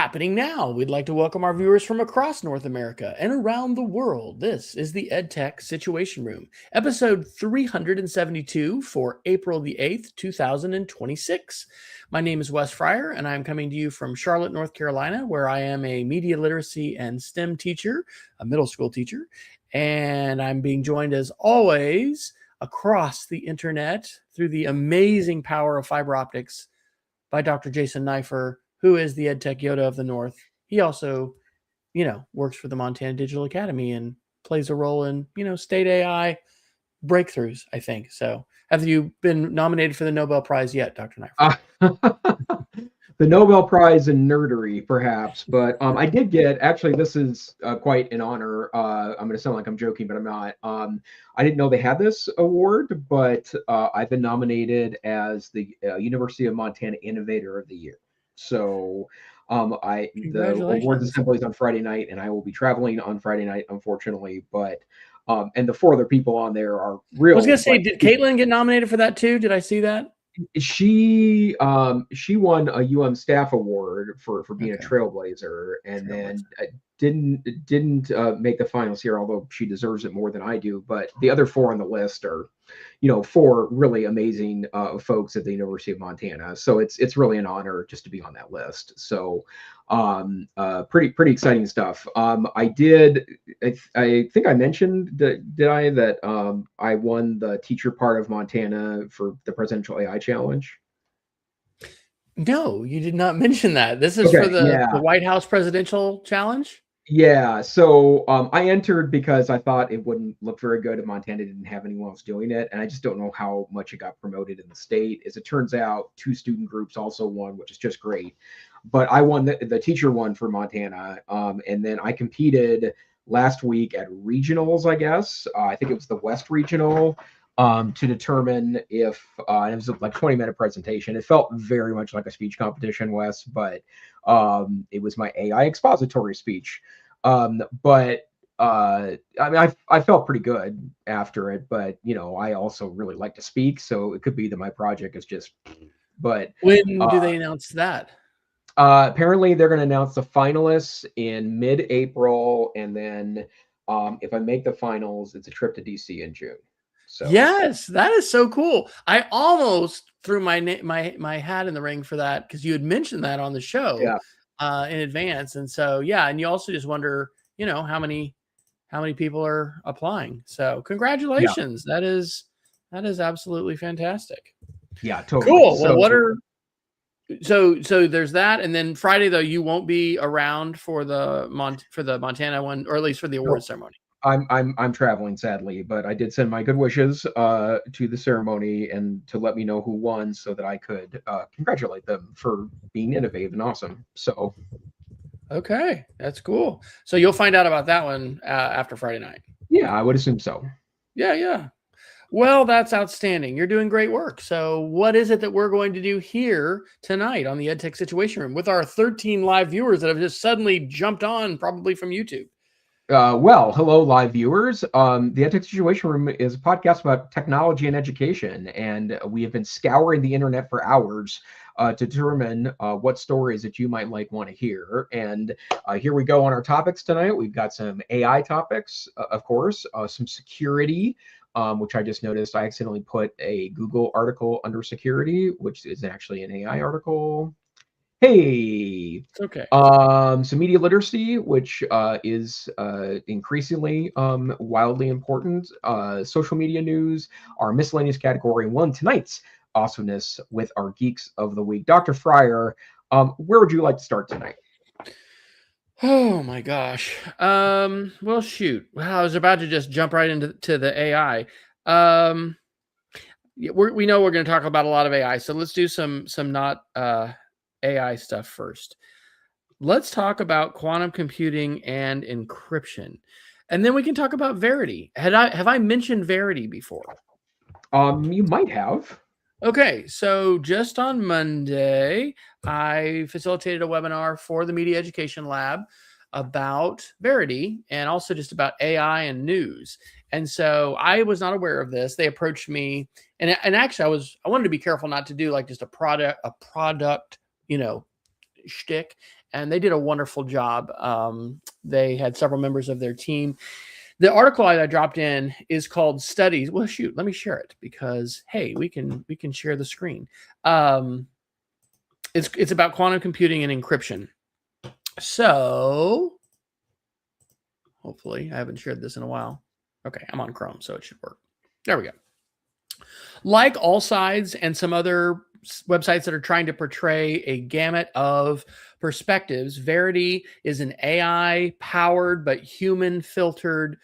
happening now. We'd like to welcome our viewers from across North America and around the world. This is the EdTech Situation Room, episode 372 for April the 8th, 2026. My name is Wes Fryer, and I'm coming to you from Charlotte, North Carolina, where I am a media literacy and STEM teacher, a middle school teacher, and I'm being joined as always across the internet through the amazing power of fiber optics by Dr. Jason Neiffer, who is the EdTech Yoda of the North. He also, works for the Montana Digital Academy and plays a role in, state AI breakthroughs, I think. So have you been nominated for the Nobel Prize yet, Dr. Neiffer? The Nobel Prize in nerdery, perhaps, but I did get, actually, this is quite an honor. I'm going to sound like I'm joking, but I'm not. I didn't know they had this award, but I've been nominated as the University of Montana Innovator of the Year. So the awards assembly is on Friday night, and I will be traveling on Friday night, unfortunately, but and the four other people on there are real. I was going to say, did Caitlin get nominated for that too? Did I see that? She won a staff award for being a trailblazer, and then didn't make the finals here, although she deserves it more than I do. But the other four on the list are, four really amazing folks at the University of Montana. So it's really an honor just to be on that list. So pretty exciting stuff. I think I mentioned that I won the teacher part of Montana for the Presidential AI Challenge. No, you did not mention that. This is for the White House Presidential Challenge? Yeah, so I entered because I thought it wouldn't look very good if Montana didn't have anyone else doing it, and I just don't know how much it got promoted in the state. As it turns out, two student groups also won, which is just great. But I won the teacher one for Montana, and then I competed last week at regionals, I guess. I think it was the West Regional, to determine if and it was like 20-minute presentation. It felt very much like a speech competition, Wes, but it was my AI expository speech. But I mean, I felt pretty good after it, but I also really like to speak, so it could be that my project is just. But when do they announce that? Apparently, they're going to announce the finalists in mid-April, and then if I make the finals, it's a trip to DC in June. So. Yes, that is so cool. I almost threw my hat in the ring for that because you had mentioned that on the show in advance, and so and you also just wonder, how many people are applying. So congratulations, that is absolutely fantastic. Yeah, totally cool. So, well, so there's that, and then Friday though you won't be around for the Montana one, or at least for the award ceremony. I'm traveling, sadly, but I did send my good wishes to the ceremony and to let me know who won so that I could congratulate them for being innovative and awesome. So, okay, that's cool. So you'll find out about that one after Friday night. Yeah, I would assume so. Yeah. Well, that's outstanding. You're doing great work. So what is it that we're going to do here tonight on the EdTech Situation Room with our 13 live viewers that have just suddenly jumped on, probably from YouTube? Well, hello, live viewers. The EdTech Situation Room is a podcast about technology and education, and we have been scouring the internet for hours to determine what stories that you might want to hear. And here we go on our topics tonight. We've got some AI topics, of course, some security, which I just noticed I accidentally put a Google article under security, which is actually an AI article. Hey, it's okay. Some media literacy, which is increasingly wildly important. Social media news, our miscellaneous category, and one tonight's awesomeness with our Geeks of the Week. Dr. Fryer, where would you like to start tonight? Oh my gosh. Well, shoot. Wow, I was about to just jump right into the AI. We know we're going to talk about a lot of AI, so let's do some not AI stuff first. Let's talk about quantum computing and encryption, and then we can talk about Verity. Have I mentioned Verity before? You might have. Okay, so just on Monday, I facilitated a webinar for the Media Education Lab about Verity and also just about AI and news. And so I was not aware of this. They approached me, and actually I wanted to be careful not to do like just a product, shtick, and they did a wonderful job. They had several members of their team. The article I dropped in is called "Studies." Well, shoot, let me share it because hey, we can share the screen. It's about quantum computing and encryption. So hopefully I haven't shared this in a while. Okay, I'm on Chrome, so it should work. There we go. Like AllSides and some other websites that are trying to portray a gamut of perspectives, Verity is an AI-powered but human-filtered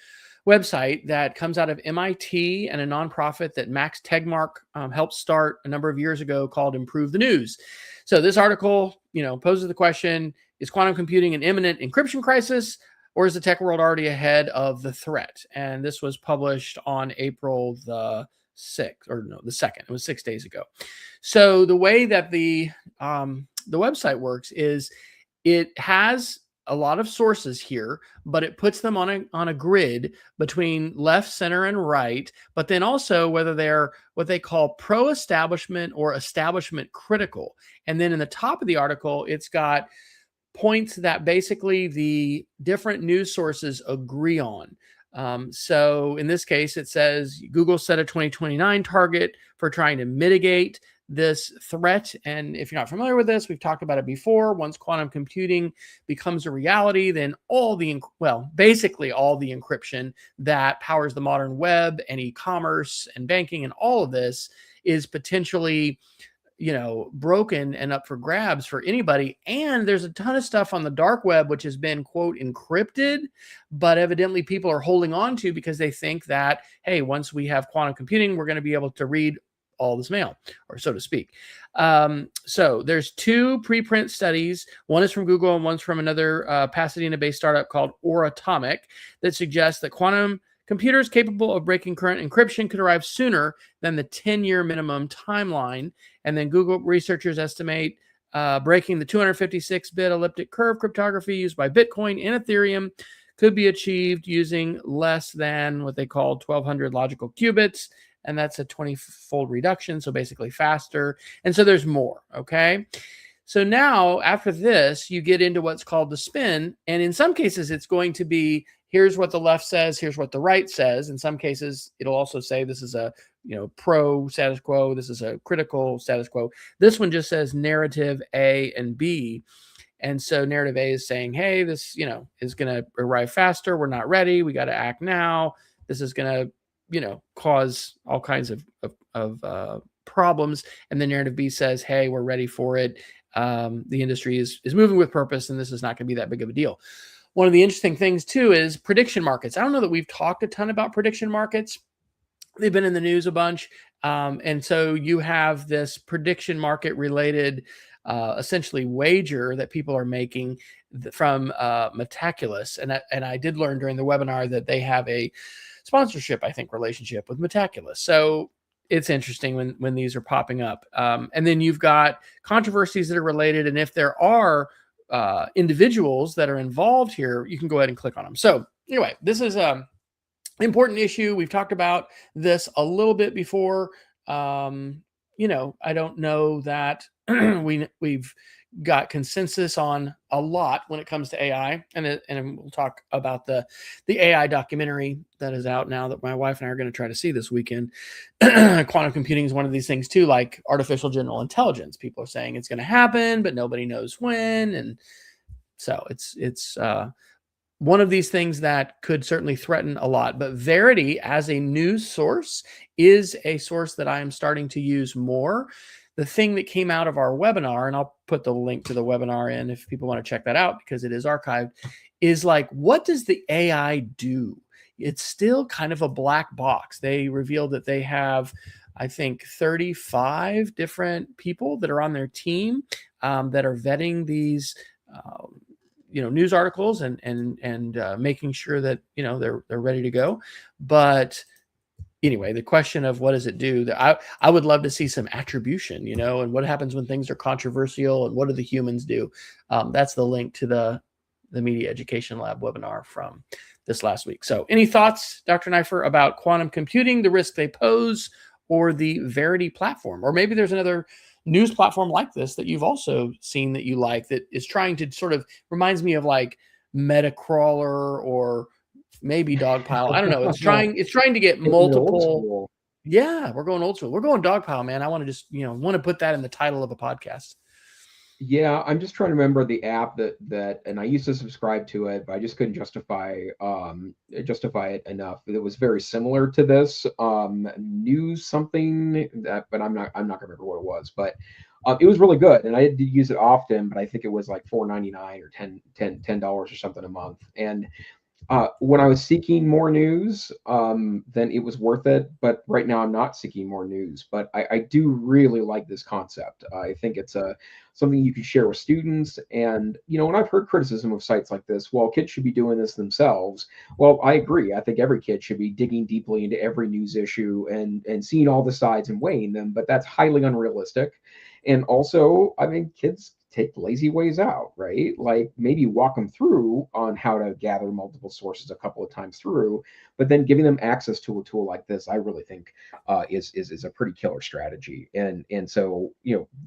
website that comes out of MIT and a nonprofit that Max Tegmark helped start a number of years ago called Improve the News. So this article, poses the question, is quantum computing an imminent encryption crisis, or is the tech world already ahead of the threat? And this was published on April the 2nd. It was 6 days ago. So the way that the website works is it has a lot of sources here, but it puts them on a grid between left, center, and right, but then also whether they're what they call pro-establishment or establishment critical. And then in the top of the article, it's got points that basically the different news sources agree on. So in this case, it says Google set a 2029 target for trying to mitigate this threat. And if you're not familiar with this, we've talked about it before. Once quantum computing becomes a reality, then basically all the encryption that powers the modern web and e-commerce and banking and all of this is potentially broken and up for grabs for anybody. And there's a ton of stuff on the dark web which has been, quote, encrypted, but evidently people are holding on to because they think that, hey, once we have quantum computing, we're going to be able to read all this mail, or so to speak. So there's two preprint studies. One is from Google and one's from another Pasadena-based startup called Oratomic that suggests that quantum computers capable of breaking current encryption could arrive sooner than the 10-year minimum timeline. And then Google researchers estimate breaking the 256-bit elliptic curve cryptography used by Bitcoin and Ethereum could be achieved using less than what they call 1,200 logical qubits. And that's a 20-fold reduction, so basically faster. And so there's more, okay? So now, after this, you get into what's called the spin. And in some cases, it's going to be, here's what the left says, here's what the right says. In some cases, it'll also say this is a pro status quo, this is a critical status quo. This one just says narrative A and B. And so narrative A is saying, hey, this is going to arrive faster. We're not ready. We got to act now. This is going to cause all kinds of problems. And the narrative B says, hey, we're ready for it. The industry is moving with purpose, and this is not going to be that big of a deal. One of the interesting things too is prediction markets. I don't know that we've talked a ton about prediction markets. They've been in the news a bunch. And so you have this prediction market related essentially wager that people are making from Metaculus. And I did learn during the webinar that they have a sponsorship, I think, relationship with Metaculus. So it's interesting when these are popping up. And then you've got controversies that are related. And if there are individuals that are involved here, you can go ahead and click on them. So anyway, this is an important issue. We've talked about this a little bit before. I don't know that we've got consensus on a lot when it comes to AI, and we'll talk about the AI documentary that is out now that my wife and I are going to try to see this weekend. Quantum computing is one of these things too, like artificial general intelligence. People are saying it's going to happen, but nobody knows when, and so it's one of these things that could certainly threaten a lot. But Verity as a news source is a source that I am starting to use more. The thing that came out of our webinar, and I'll put the link to the webinar in if people want to check that out because it is archived, is like, what does the AI do? It's still kind of a black box. They revealed that they have, I think, 35 different people that are on their team that are vetting these news articles and making sure that they're ready to go. But anyway, the question of what does it do, I would love to see some attribution, and what happens when things are controversial and what do the humans do. That's the link to the Media Education Lab webinar from this last week. So any thoughts, Dr. Neiffer, about quantum computing, the risk they pose, or the Verity platform? Or maybe there's another news platform like this that you've also seen that you like, that is trying to sort of, reminds me of like Metacrawler or maybe Dogpile. I don't know. It's trying to get Taking it old multiple. school. Yeah, we're going old school. We're going Dogpile, man. I want to just, want to put that in the title of a podcast. Yeah, I'm just trying to remember the app that and I used to subscribe to it, but I just couldn't justify it enough. It was very similar to this news something that, but I'm not gonna remember what it was, but it was really good, and I did use it often, but I think it was like $4.99 or $10 or something a month, and when I was seeking more news, then it was worth it. But right now, I'm not seeking more news. But I do really like this concept. I think it's something you can share with students. And when I've heard criticism of sites like this, well, kids should be doing this themselves. Well, I agree. I think every kid should be digging deeply into every news issue and seeing all the sides and weighing them. But that's highly unrealistic. And also, I mean, kids take lazy ways out, right? Like maybe walk them through on how to gather multiple sources a couple of times through, but then giving them access to a tool like this, I really think is a pretty killer strategy. And so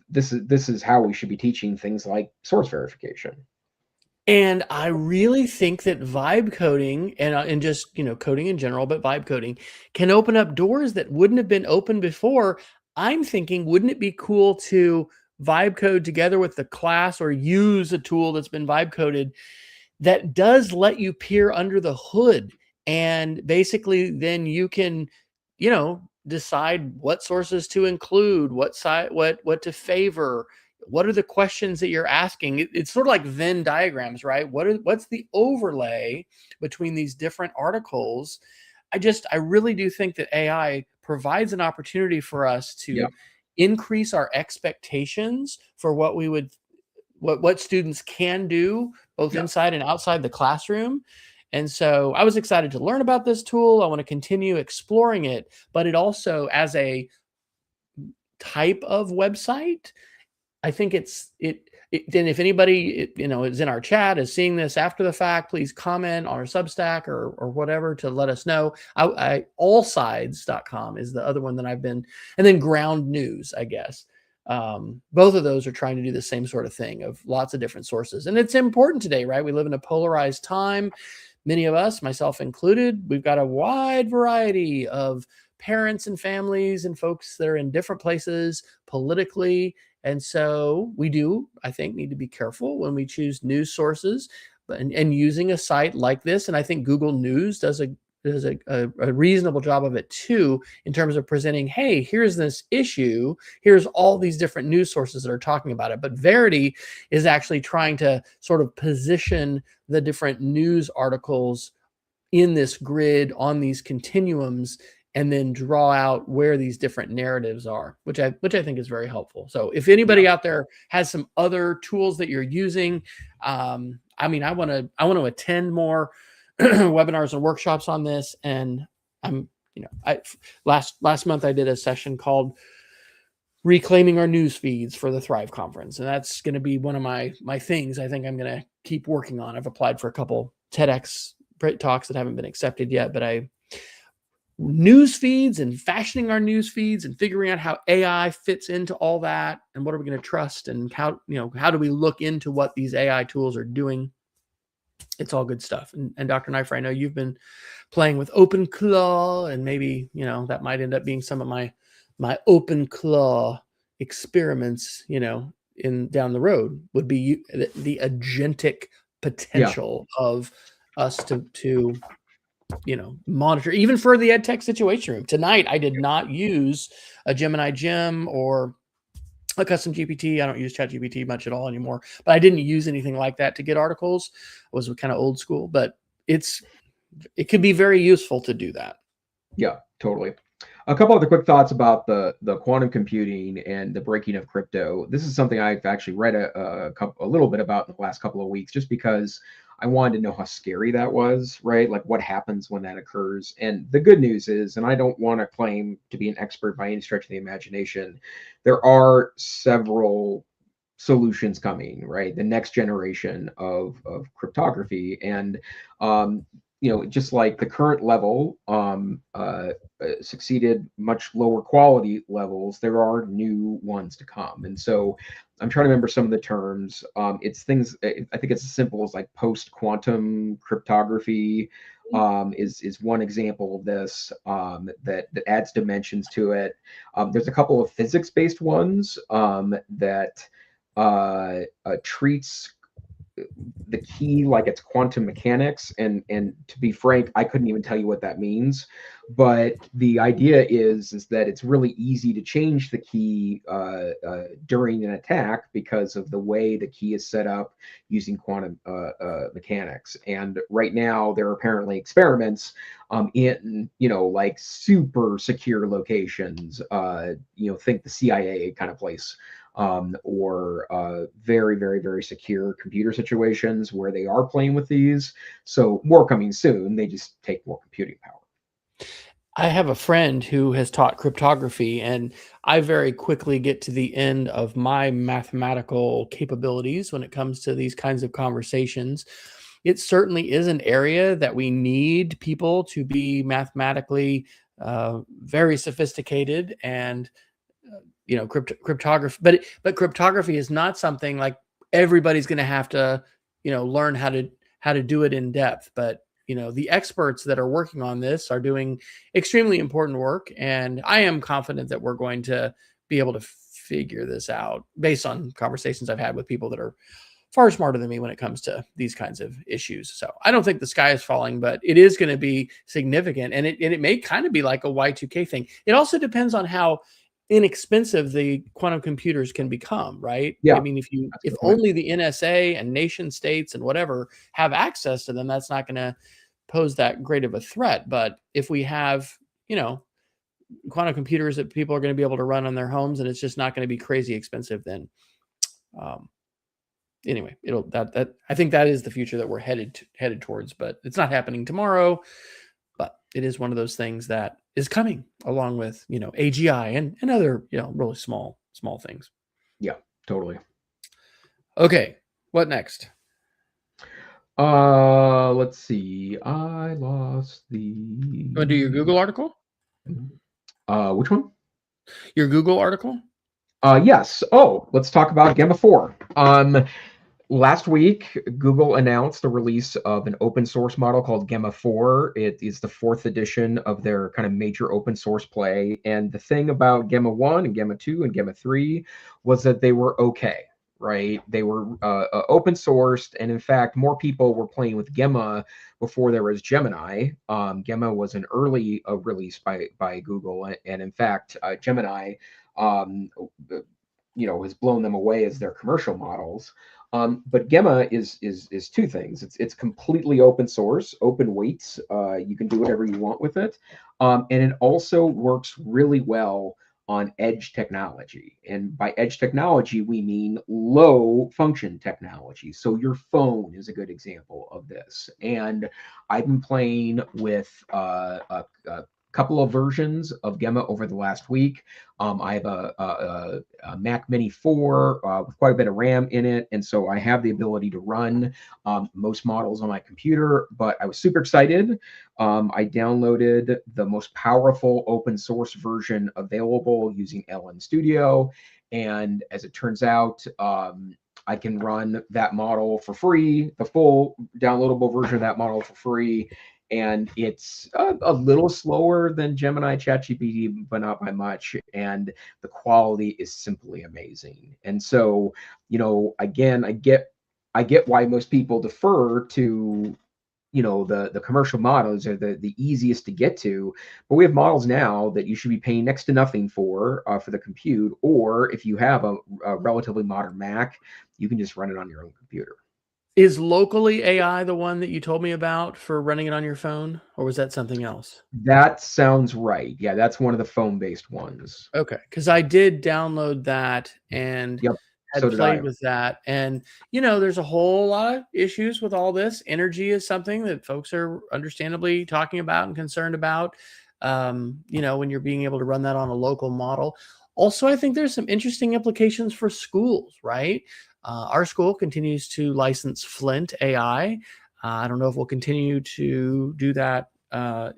this is how we should be teaching things like source verification. And I really think that vibe coding and just, coding in general, but vibe coding can open up doors that wouldn't have been open before. I'm thinking, wouldn't it be cool to vibe code together with the class or use a tool that's been vibe coded that does let you peer under the hood, and basically then you can, decide what sources to include, what side, what to favor, what are the questions that you're asking. It's sort of like Venn diagrams, right? What's the overlay between these different articles? I really do think that AI provides an opportunity for us Yeah, to increase our expectations for what students can do both yeah, inside and outside the classroom. And so I was excited to learn about this tool. I want to continue exploring it, but it also, as a type of website, I think then if anybody, is in our chat, is seeing this after the fact, please comment on our Substack or whatever to let us know. Allsides.com is the other one that I've been, and then Ground News, I guess. Both of those are trying to do the same sort of thing, of lots of different sources. And it's important today, right? We live in a polarized time. Many of us, myself included, we've got a wide variety of parents and families and folks that are in different places politically. And so we do, I think, need to be careful when we choose news sources, and using a site like this. And I think Google News does a reasonable job of it too, in terms of presenting, hey, here's this issue, here's all these different news sources that are talking about it. But Verity is actually trying to sort of position the different news articles in this grid on these continuums, and then draw out where these different narratives are, which I think is very helpful. So if anybody yeah. out there has some other tools that you're using, I mean, I want to attend more webinars and workshops on this. And I'm, last month I did a session called Reclaiming Our News Feeds for the Thrive Conference, and that's going to be one of my things I think I'm going to keep working on. I've applied for a couple TEDx talks that haven't been accepted yet, but news feeds and fashioning our news feeds and figuring out how AI fits into all that, and what are we going to trust, and how do we look into what these AI tools are doing. It's all good stuff. And Dr. Neiffer, I know you've been playing with OpenClaw, and maybe that might end up being some of my OpenClaw experiments, in down the road, would be the agentic Yeah. potential of us to monitor, even for the EdTech situation room. Tonight, I did not use a Gemini Gem or a custom GPT. I don't use ChatGPT much at all anymore, but I didn't use anything like that to get articles. I was kind of old school, but it could be very useful to do that. Yeah, totally. A couple other quick thoughts about the quantum computing and the breaking of crypto. This is something I've actually read a little bit about in the last couple of weeks, just because I wanted to know how scary that was, right? Like what happens when that occurs. And the good news is, and I don't want to claim to be an expert by any stretch of the imagination, there are several solutions coming, right? The next generation of cryptography. And just like the current level succeeded much lower quality levels, there are new ones to come. And so I'm trying to remember some of the terms. It's things, I think it's as simple as like post quantum cryptography is one example of this that adds dimensions to it. There's a couple of physics based ones that treats the key like it's quantum mechanics, and to be frank, I couldn't even tell you what that means, but the idea is that it's really easy to change the key during an attack because of the way the key is set up using quantum mechanics. And right now there are apparently experiments in like super secure locations, think the CIA kind of place, or very, very, very secure computer situations where they are playing with these. So more coming soon. They just take more computing power. I have a friend who has taught cryptography, and I very quickly get to the end of my mathematical capabilities when it comes to these kinds of conversations. It certainly is an area that we need people to be mathematically very sophisticated, and cryptography. But cryptography is not something like everybody's going to have to learn how to do it in depth. But the experts that are working on this are doing extremely important work, and I am confident that we're going to be able to figure this out based on conversations I've had with people that are far smarter than me when it comes to these kinds of issues. So I don't think the sky is falling, but it is going to be significant, and it may kind of be like a Y2K thing. It also depends on how inexpensive the quantum computers can become, right? Yeah, I mean, if that's the point. only the NSA and nation states and whatever have access to them, that's not going to pose that great of a threat. But if we have, quantum computers that people are going to be able to run on their homes, and it's just not going to be crazy expensive, then anyway, I think that is the future that we're headed towards. But it's not happening tomorrow. But it is one of those things that is coming along with AGI and other really small things. Yeah, totally. Okay, what next? Let's see. I lost the. You want to do your Google article? Which one? Your Google article? Yes. Oh, let's talk about Gamma 4. Last week, Google announced the release of an open source model called Gemma 4. It is the fourth edition of their kind of major open source play. And the thing about Gemma 1 and Gemma 2 and Gemma 3 was that they were okay, right? They were open sourced. And in fact, more people were playing with Gemma before there was Gemini. Gemma was an early release by Google. And in fact, Gemini has blown them away as their commercial models. But Gemma is two things. It's completely open source, open weights. You can do whatever you want with it, and it also works really well on edge technology. And by edge technology, we mean low function technology. So your phone is a good example of this. And I've been playing with a couple of versions of Gemma over the last week. I have a Mac Mini 4 with quite a bit of RAM in it, and so I have the ability to run most models on my computer. But I was super excited. I downloaded the most powerful open source version available using LN Studio, and as it turns out, I can run that model for free, the full downloadable version of that model for free. And it's a little slower than Gemini ChatGPT, but not by much. And the quality is simply amazing. And so, again, I get why most people defer to, the commercial models are the easiest to get to. But we have models now that you should be paying next to nothing for the compute. Or if you have a relatively modern Mac, you can just run it on your own computer. Is Locally AI the one that you told me about for running it on your phone, or was that something else? That sounds right. Yeah, that's one of the phone-based ones. Okay, because I did download that and Yep. had So did I. played with that. And, there's a whole lot of issues with all this. Energy is something that folks are understandably talking about and concerned about, when you're being able to run that on a local model. Also, I think there's some interesting implications for schools, right? Our school continues to license Flint AI. I don't know if we'll continue to do that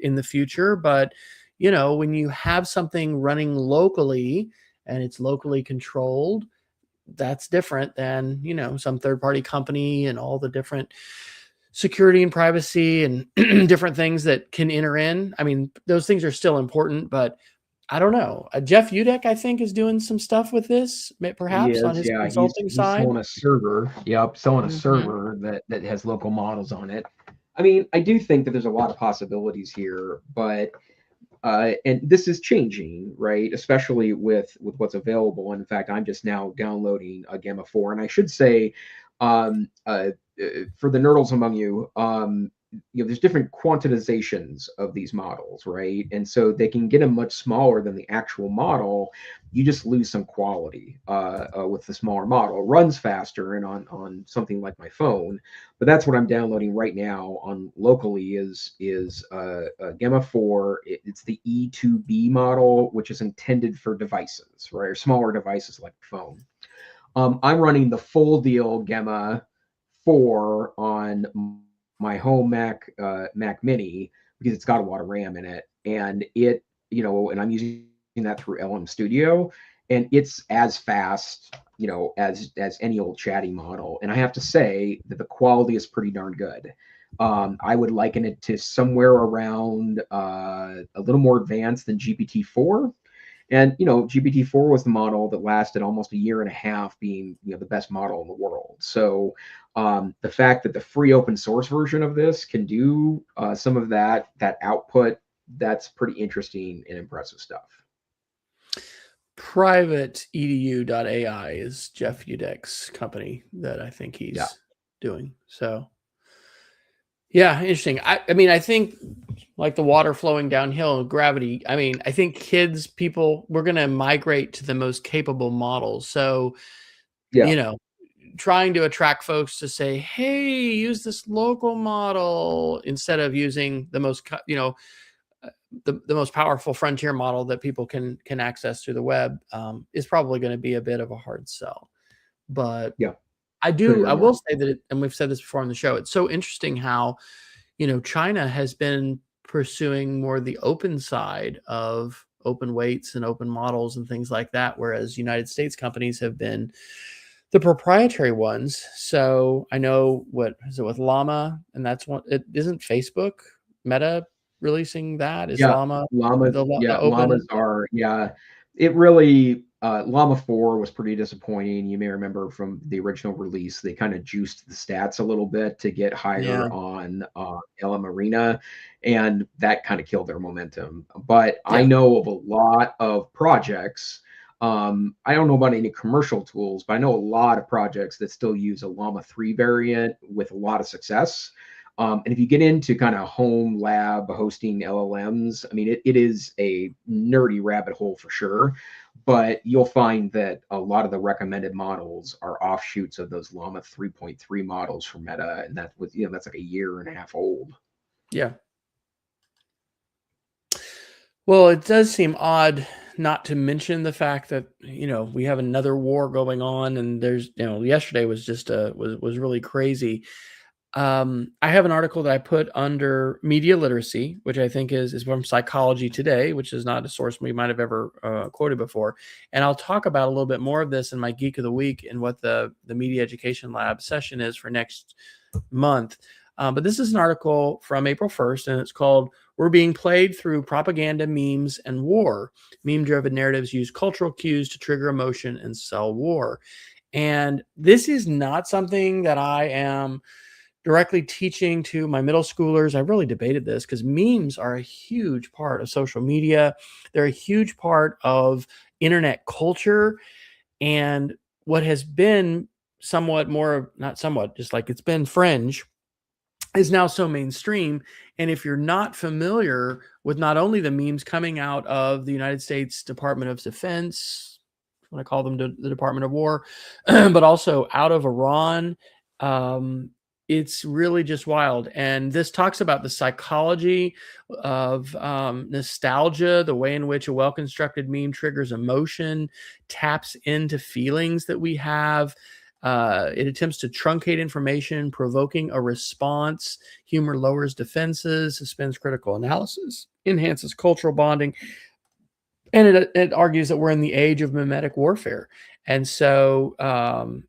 in the future, but when you have something running locally and it's locally controlled, that's different than some third-party company and all the different security and privacy and different things that can enter in. I mean, those things are still important, but I don't know. Jeff Udek, I think, is doing some stuff with this, He perhaps on is, his yeah. consulting He's side. selling a server. Yep, selling a Mhm. server that has local models on it. I mean, I do think that there's a lot of possibilities here, but and this is changing, right? Especially with what's available. In fact, I'm just now downloading a Gamma 4, and I should say, um, uh, for the nerdles among you, there's different quantizations of these models, right? And so they can get them much smaller than the actual model. You just lose some quality with the smaller model. It runs faster, and on something like my phone, but that's what I'm downloading right now on locally is Gamma 4. It's the E2B model, which is intended for devices, right, or smaller devices like a phone. I'm running the full deal Gamma 4 on my home Mac Mini because it's got a lot of RAM in it, and and I'm using that through LM Studio, and it's as fast, as any old chatty model. And I have to say that the quality is pretty darn good. I would liken it to somewhere around a little more advanced than GPT-4. And GPT-4 was the model that lasted almost a year and a half, being the best model in the world. So the fact that the free open source version of this can do some of that output, that's pretty interesting and impressive stuff. Private edu.ai is Jeff Udek's company that I think Yeah, he's doing. So yeah, interesting. I mean, I think like the water flowing downhill, gravity. I mean, I think we're going to migrate to the most capable models. So, yeah, you know, trying to attract folks to say, hey, use this local model instead of using the most, the most powerful frontier model that people can access through the web is probably going to be a bit of a hard sell. But yeah. Couldn't I agree more. will say that, and we've said this before on the show, it's so interesting how China has been pursuing more the open side of open weights and open models and things like that, whereas United States companies have been the proprietary ones. So I know what is it with Llama, and that's one. It isn't Facebook Meta releasing that. Is Yeah, Llama llamas. the Yeah, open? llamas are. Yeah, it really. Llama 4 was pretty disappointing. You may remember from the original release, they kind of juiced the stats a little bit to get Yeah, higher on LM Arena, and that kind of killed their momentum. But I yeah, know of a lot of projects. I don't know about any commercial tools, but I know a lot of projects that still use a Llama 3 variant with a lot of success. And if you get into kind of home lab hosting LLMs, I mean, it is a nerdy rabbit hole for sure. But you'll find that a lot of the recommended models are offshoots of those Llama 3.3 models from Meta, and that's like a year and a half old. yeah. Well, it does seem odd not to mention the fact that we have another war going on, and there's yesterday was just was really crazy. I have an article that I put under media literacy, which I think is from Psychology Today, which is not a source we might have ever quoted before. And I'll talk about a little bit more of this in my Geek of the Week and what the Media Education Lab session is for next month. But this is an article from April 1st, and it's called "We're Being Played Through Propaganda, Memes, and War. Meme-driven narratives use cultural cues to trigger emotion and sell war." And this is not something that I am directly teaching to my middle schoolers. I really debated this because memes are a huge part of social media. They're a huge part of internet culture. And what has been somewhat more, not somewhat, just like it's been fringe, is now so mainstream. And if you're not familiar with not only the memes coming out of the United States Department of Defense, when I call them the Department of War, but also out of Iran, um, it's really just wild. And this talks about the psychology of nostalgia, the way in which a well-constructed meme triggers emotion, taps into feelings that we have. It attempts to truncate information, provoking a response. Humor lowers defenses, suspends critical analysis, enhances cultural bonding, and it argues that we're in the age of mimetic warfare. And so,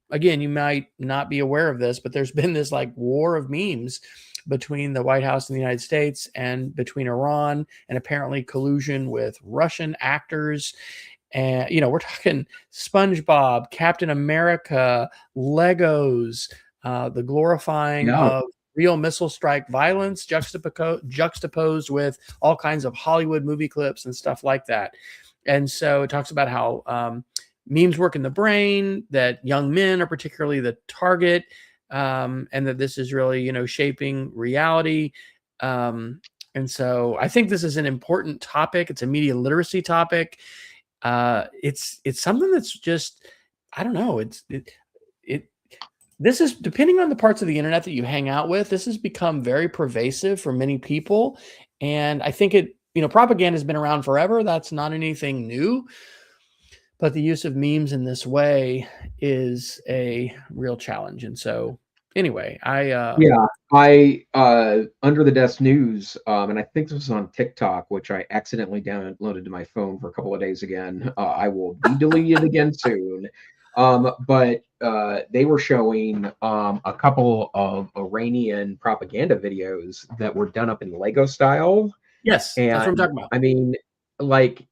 again, you might not be aware of this, but there's been this like war of memes between the White House and the United States and between Iran, and apparently collusion with Russian actors. And, we're talking SpongeBob, Captain America, Legos, the glorifying Yeah. of real missile strike violence juxtaposed with all kinds of Hollywood movie clips and stuff like that. And so it talks about how memes work in the brain, that young men are particularly the target, and that this is really, shaping reality. And so I think this is an important topic. It's a media literacy topic. It's something that's just, I don't know. This is, depending on the parts of the internet that you hang out with, this has become very pervasive for many people. And I think propaganda has been around forever. That's not anything new. But the use of memes in this way is a real challenge. And so anyway, I Under the Desk News, and I think this was on TikTok, which I accidentally downloaded to my phone for a couple of days again. I will be deleting it again soon. But they were showing a couple of Iranian propaganda videos that were done up in Lego style. yes, that's what I'm And talking about. I mean, like,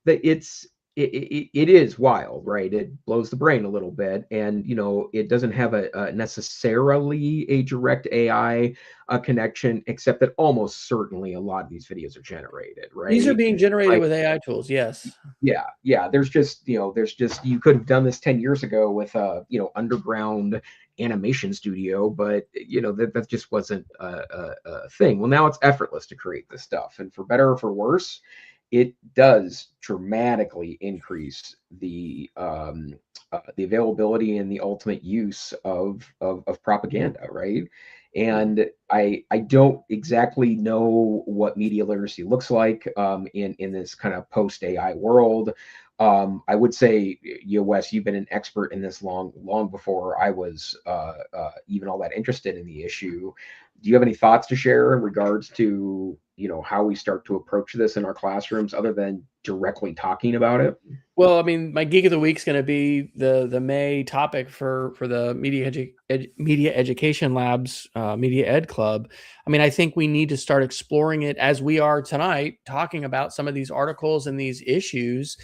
it is wild, right? It blows the brain a little bit, and it doesn't have a necessarily a direct AI connection, except that almost certainly a lot of these videos are generated, These are right? being generated Like, with AI tools. Yes. yeah. There's just you could have done this 10 years ago with a underground animation studio, but that just wasn't a thing. Well, now it's effortless to create this stuff, and for better or for worse, it does dramatically increase the availability and the ultimate use of propaganda, right? And I don't exactly know what media literacy looks like in this kind of post AI world. I would say, Wes, you've been an expert in this long before I was even all that interested in the issue. Do you have any thoughts to share in regards to how we start to approach this in our classrooms, other than directly talking about it? Well, I mean, my geek of the week is going to be the May topic for the Media Education Labs Media Ed Club. I mean, I think we need to start exploring it as we are tonight, talking about some of these articles and these issues.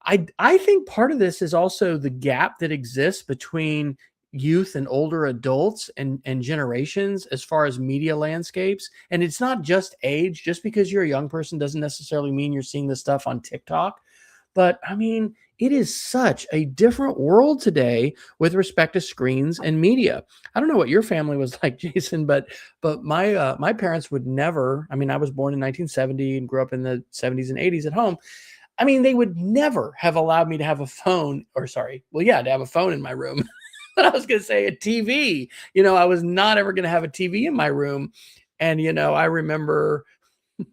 I think part of this is also the gap that exists between youth and older adults and generations as far as media landscapes. And it's not just age. Just because you're a young person doesn't necessarily mean you're seeing this stuff on TikTok. But I mean, it is such a different world today with respect to screens and media. I don't know what your family was like, Jason, but my parents would never. I mean, I was born in 1970 and grew up in the 70s and 80s at home. I mean, they would never have allowed me to have a phone, or sorry, well, yeah, to have a phone in my room. But I was going to say a TV. I was not ever going to have a TV in my room. And, I remember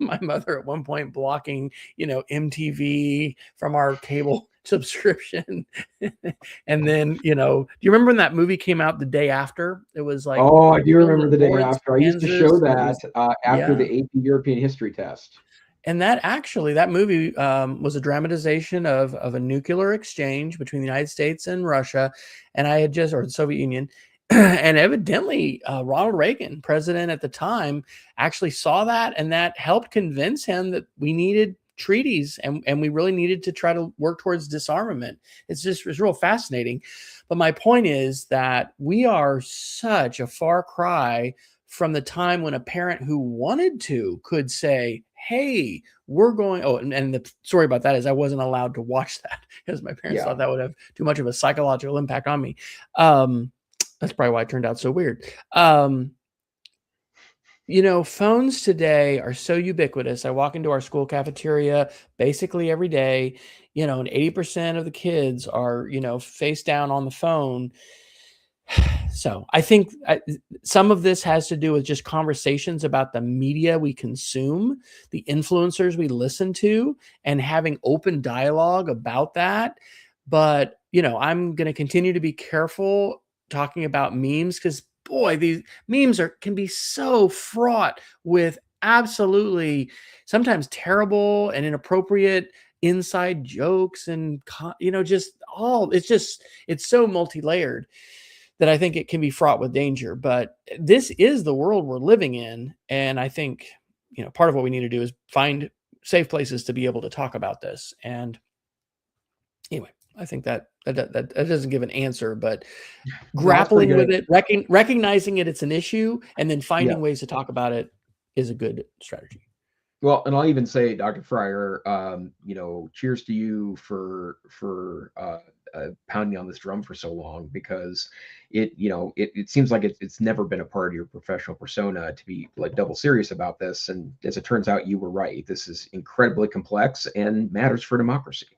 my mother at one point blocking, MTV from our cable subscription. And then, do you remember when that movie came out the day after? It was like, Oh, I do filmed remember in the day Lawrence, after. I used to show Kansas. that after Yeah. the AP European history test. And that movie was a dramatization of a nuclear exchange between the United States and Russia, and or the Soviet Union. And evidently, Ronald Reagan, president at the time, actually saw that, and that helped convince him that we needed treaties and we really needed to try to work towards disarmament. It's real fascinating. But my point is that we are such a far cry from the time when a parent who wanted to could say, hey, we're going. Oh, and the story about that is I wasn't allowed to watch that because my parents thought that would have too much of a psychological impact on me. That's probably why it turned out so weird. Phones today are so ubiquitous. I walk into our school cafeteria basically every day, and 80% of the kids are, face down on the phone. So I think some of this has to do with just conversations about the media we consume, the influencers we listen to, and having open dialogue about that. But I'm going to continue to be careful talking about memes because, boy, these memes can be so fraught with absolutely sometimes terrible and inappropriate inside jokes and it's so multi-layered that I think it can be fraught with danger. But this is the world we're living in, and I think part of what we need to do is find safe places to be able to talk about this. And anyway, I think that doesn't give an answer, but No, it's pretty grappling with good. it, recognizing it's an issue, and then Yeah. finding ways to talk about it is a good strategy. Well, and I'll even say, Dr. Fryer, cheers to you for pounding on this drum for so long, because it seems like it's never been a part of your professional persona to be like double serious about this. And as it turns out, you were right. This is incredibly complex and matters for democracy.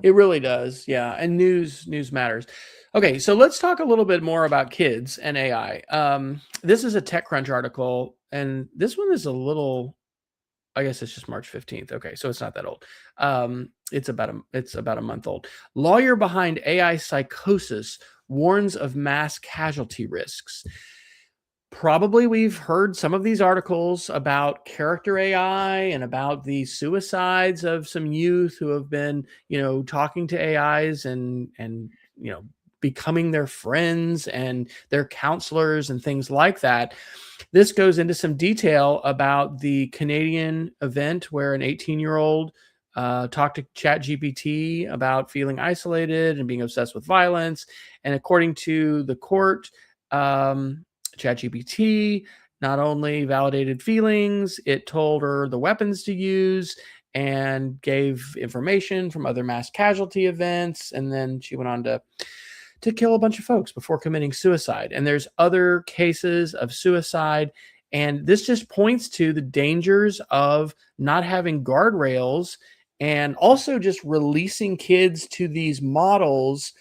It really does. Yeah. And news matters. Okay. So let's talk a little bit more about kids and AI. This is a TechCrunch article, and this one is I guess it's just March 15th. Okay. So it's not that old. It's about a month old. Lawyer behind AI psychosis warns of mass casualty risks. Probably we've heard some of these articles about character AI and about the suicides of some youth who have been, talking to AIs and becoming their friends and their counselors and things like that. This goes into some detail about the Canadian event where an 18-year-old talked to ChatGPT about feeling isolated and being obsessed with violence. And according to the court, ChatGPT not only validated feelings, it told her the weapons to use and gave information from other mass casualty events. And then she went on to kill a bunch of folks before committing suicide. And there's other cases of suicide. And this just points to the dangers of not having guardrails and also just releasing kids to these models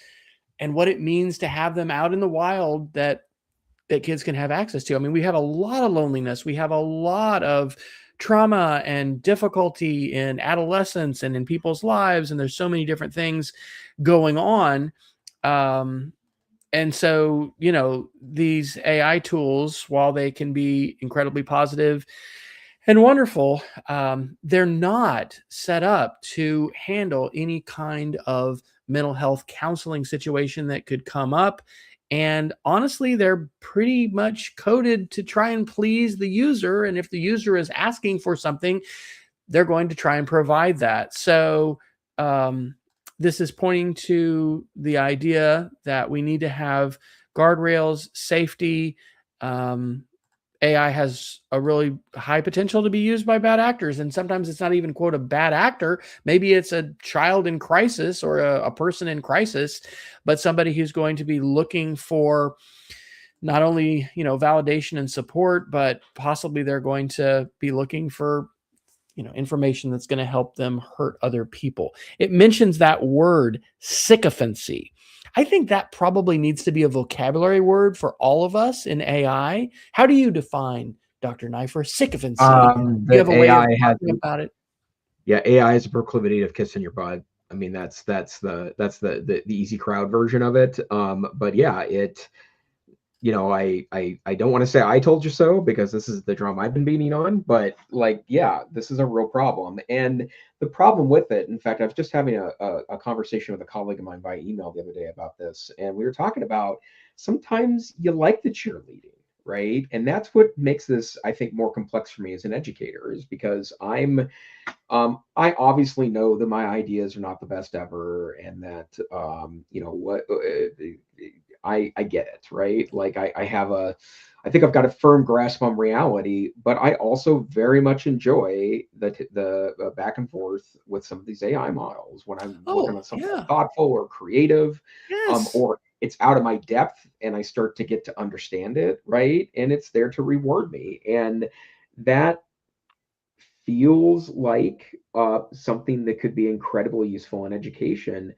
and what it means to have them out in the wild that kids can have access to. I mean, we have a lot of loneliness. We have a lot of trauma and difficulty in adolescence and in people's lives. And there's so many different things going on. And so, these AI tools, while they can be incredibly positive and wonderful, they're not set up to handle any kind of mental health counseling situation that could come up. And honestly, they're pretty much coded to try and please the user. And if the user is asking for something, they're going to try and provide that. So this is pointing to the idea that we need to have guardrails, safety. AI has a really high potential to be used by bad actors. And sometimes it's not even, quote, a bad actor. Maybe it's a child in crisis or a person in crisis, but somebody who's going to be looking for not only, validation and support, but possibly they're going to be looking for, information that's going to help them hurt other people. It mentions that word sycophancy. I think that probably needs to be a vocabulary word for all of us in AI. How do you define, Dr. Neiffer, sycophancy? Do you The have a way of AI has, talking about it? yeah, AI is a proclivity of kissing your butt. I mean, that's the easy crowd version of it. But yeah, I don't want to say I told you so, because this is the drum I've been beating on, but like, yeah, this is a real problem. And the problem with it, in fact, I was just having a conversation with a colleague of mine by email the other day about this, and we were talking about sometimes you like the cheerleading, right? And that's what makes this, I think, more complex for me as an educator, is because I obviously know that my ideas are not the best ever, and that I get it, right? Like I think I've got a firm grasp on reality, but I also very much enjoy the back and forth with some of these AI models when I'm working Oh, on something yeah. thoughtful or creative, Yes. or it's out of my depth and I start to get to understand it, right? And it's there to reward me, and that feels like something that could be incredibly useful in education,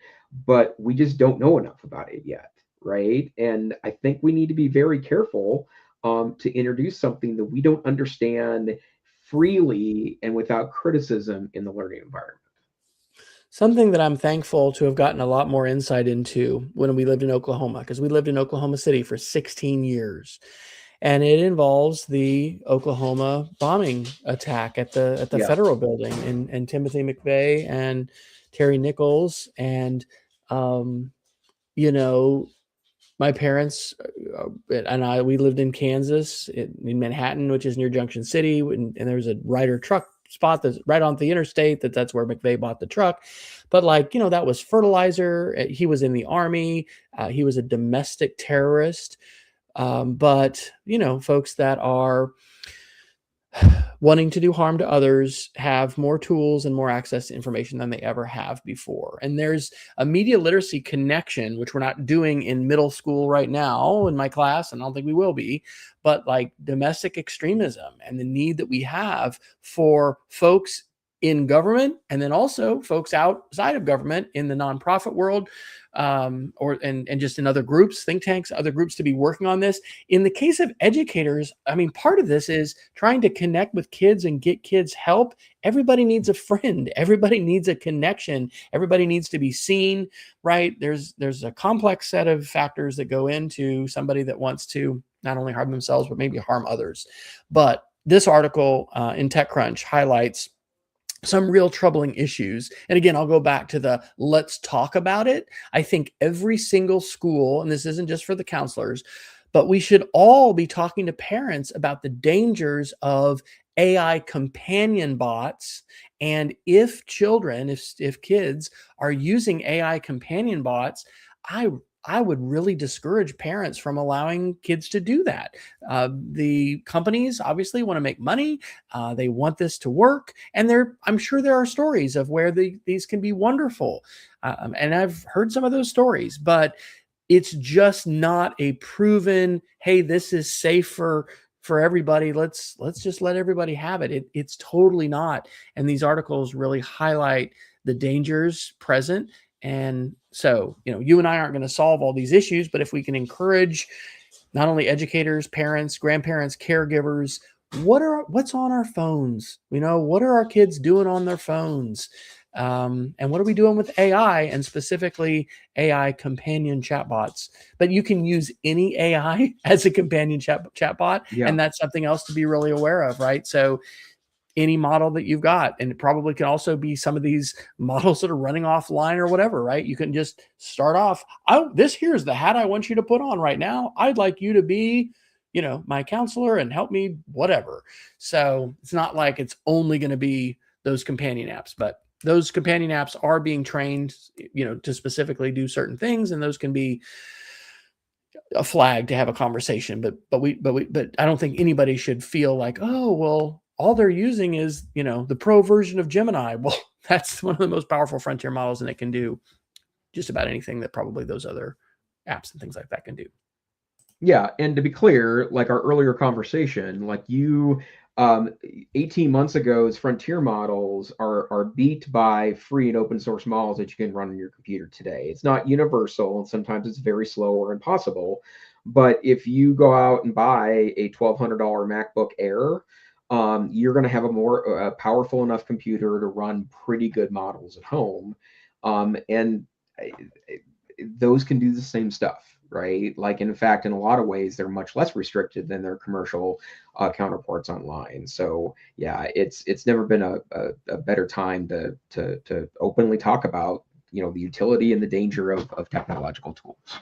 but we just don't know enough about it yet, right? And I think we need to be very careful to introduce something that we don't understand freely and without criticism in the learning environment. Something that I'm thankful to have gotten a lot more insight into when we lived in Oklahoma, because we lived in Oklahoma City for 16 years. And it involves the Oklahoma bombing attack at the Yeah. federal building, and Timothy McVeigh and Terry Nichols. And, um, you know, my parents and we lived in Kansas, in Manhattan, which is near Junction City. And there was a Ryder truck spot that's right on the interstate. That's where McVeigh bought the truck. But that was fertilizer. He was in the army. He was a domestic terrorist. But folks that are wanting to do harm to others have more tools and more access to information than they ever have before. And there's a media literacy connection, which we're not doing in middle school right now in my class, and I don't think we will be, but like domestic extremism and the need that we have for folks in government, and then also folks outside of government in the nonprofit world, and just in other groups, think tanks, other groups, to be working on this. In the case of educators, I mean, part of this is trying to connect with kids and get kids help. Everybody needs a friend. Everybody needs a connection. Everybody needs to be seen, right? There's a complex set of factors that go into somebody that wants to not only harm themselves, but maybe harm others. But this article in TechCrunch highlights some real troubling issues. And again, I'll go back to the let's talk about it. I think every single school, and this isn't just for the counselors, but we should all be talking to parents about the dangers of AI companion bots. And if kids are using AI companion bots, I would really discourage parents from allowing kids to do that. The companies obviously want to make money. They want this to work. And I'm sure there are stories of where these can be wonderful. And I've heard some of those stories, but it's just not a proven, hey, this is safe for everybody. Let's just let everybody have it. It's totally not. And these articles really highlight the dangers present. And so, you and I aren't going to solve all these issues, but if we can encourage not only educators, parents, grandparents, caregivers, what's on our phones? What are our kids doing on their phones? And what are we doing with AI, and specifically AI companion chatbots? But you can use any AI as a companion chatbot. Yeah. And that's something else to be really aware of, right? So any model that you've got, and it probably can also be some of these models that are running offline or whatever, right? You can just start off, here's the hat I want you to put on right now. I'd like you to be, my counselor and help me, whatever. So it's not like it's only going to be those companion apps, but those companion apps are being trained, to specifically do certain things. And those can be a flag to have a conversation, but I don't think anybody should feel like, oh, well, all they're using is, the pro version of Gemini. Well, that's one of the most powerful frontier models, and it can do just about anything that probably those other apps and things like that can do. Yeah, and to be clear, like our earlier conversation, like 18 months ago's frontier models are beat by free and open source models that you can run on your computer today. It's not universal, and sometimes it's very slow or impossible. But if you go out and buy a $1,200 MacBook Air, you're going to have a more powerful enough computer to run pretty good models at home. And those can do the same stuff, right? Like, in fact, in a lot of ways, they're much less restricted than their commercial counterparts online. So yeah, it's never been a better time to openly talk about, the utility and the danger of technological tools.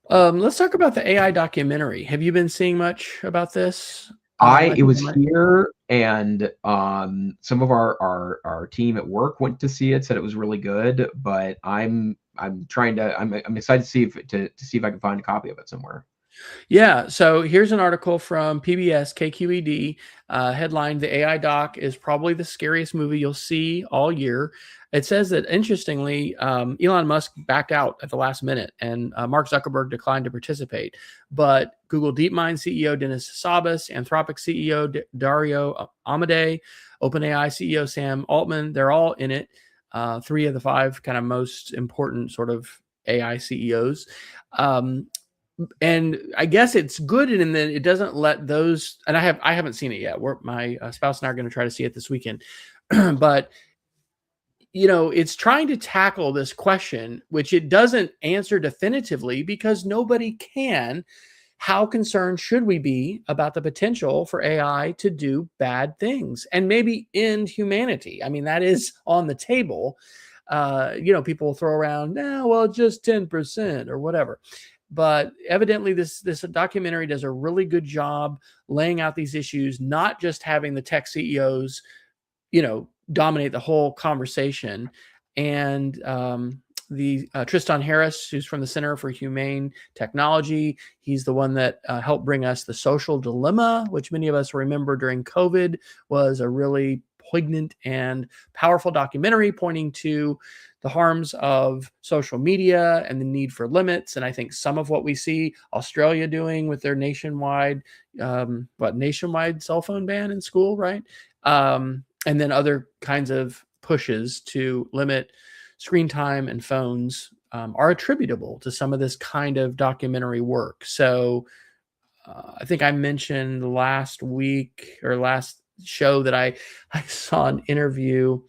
Let's talk about the AI documentary. Have you been seeing much about this? It was here, and some of our team at work went to see it, said it was really good, but I'm excited to see if I can find a copy of it somewhere. Yeah, so here's an article from PBS KQED, headlined "The AI Doc is probably the scariest movie you'll see all year." It says that, interestingly, Elon Musk backed out at the last minute, and Mark Zuckerberg declined to participate. But Google DeepMind CEO Denis Hassabis, Anthropic CEO Dario Amodei, OpenAI CEO Sam Altman, they're all in it. 3 of the 5 kind of most important sort of AI CEOs. And I guess it's good in that it doesn't let those, and I haven't seen it yet. My spouse and I are going to try to see it this weekend, but it's trying to tackle this question, which it doesn't answer definitively because nobody can. How concerned should we be about the potential for AI to do bad things and maybe end humanity? I mean, that is on the table. People will throw around, well, just 10% or whatever. But evidently, this documentary does a really good job laying out these issues, not just having the tech CEOs, dominate the whole conversation. And the Tristan Harris, who's from the Center for Humane Technology, he's the one that helped bring us The Social Dilemma, which many of us remember during COVID, was a really poignant and powerful documentary pointing to the harms of social media and the need for limits. And I think some of what we see Australia doing with their nationwide cell phone ban in school, right? And then other kinds of pushes to limit screen time and phones are attributable to some of this kind of documentary work. So I think I mentioned last week or last show that I saw an interview.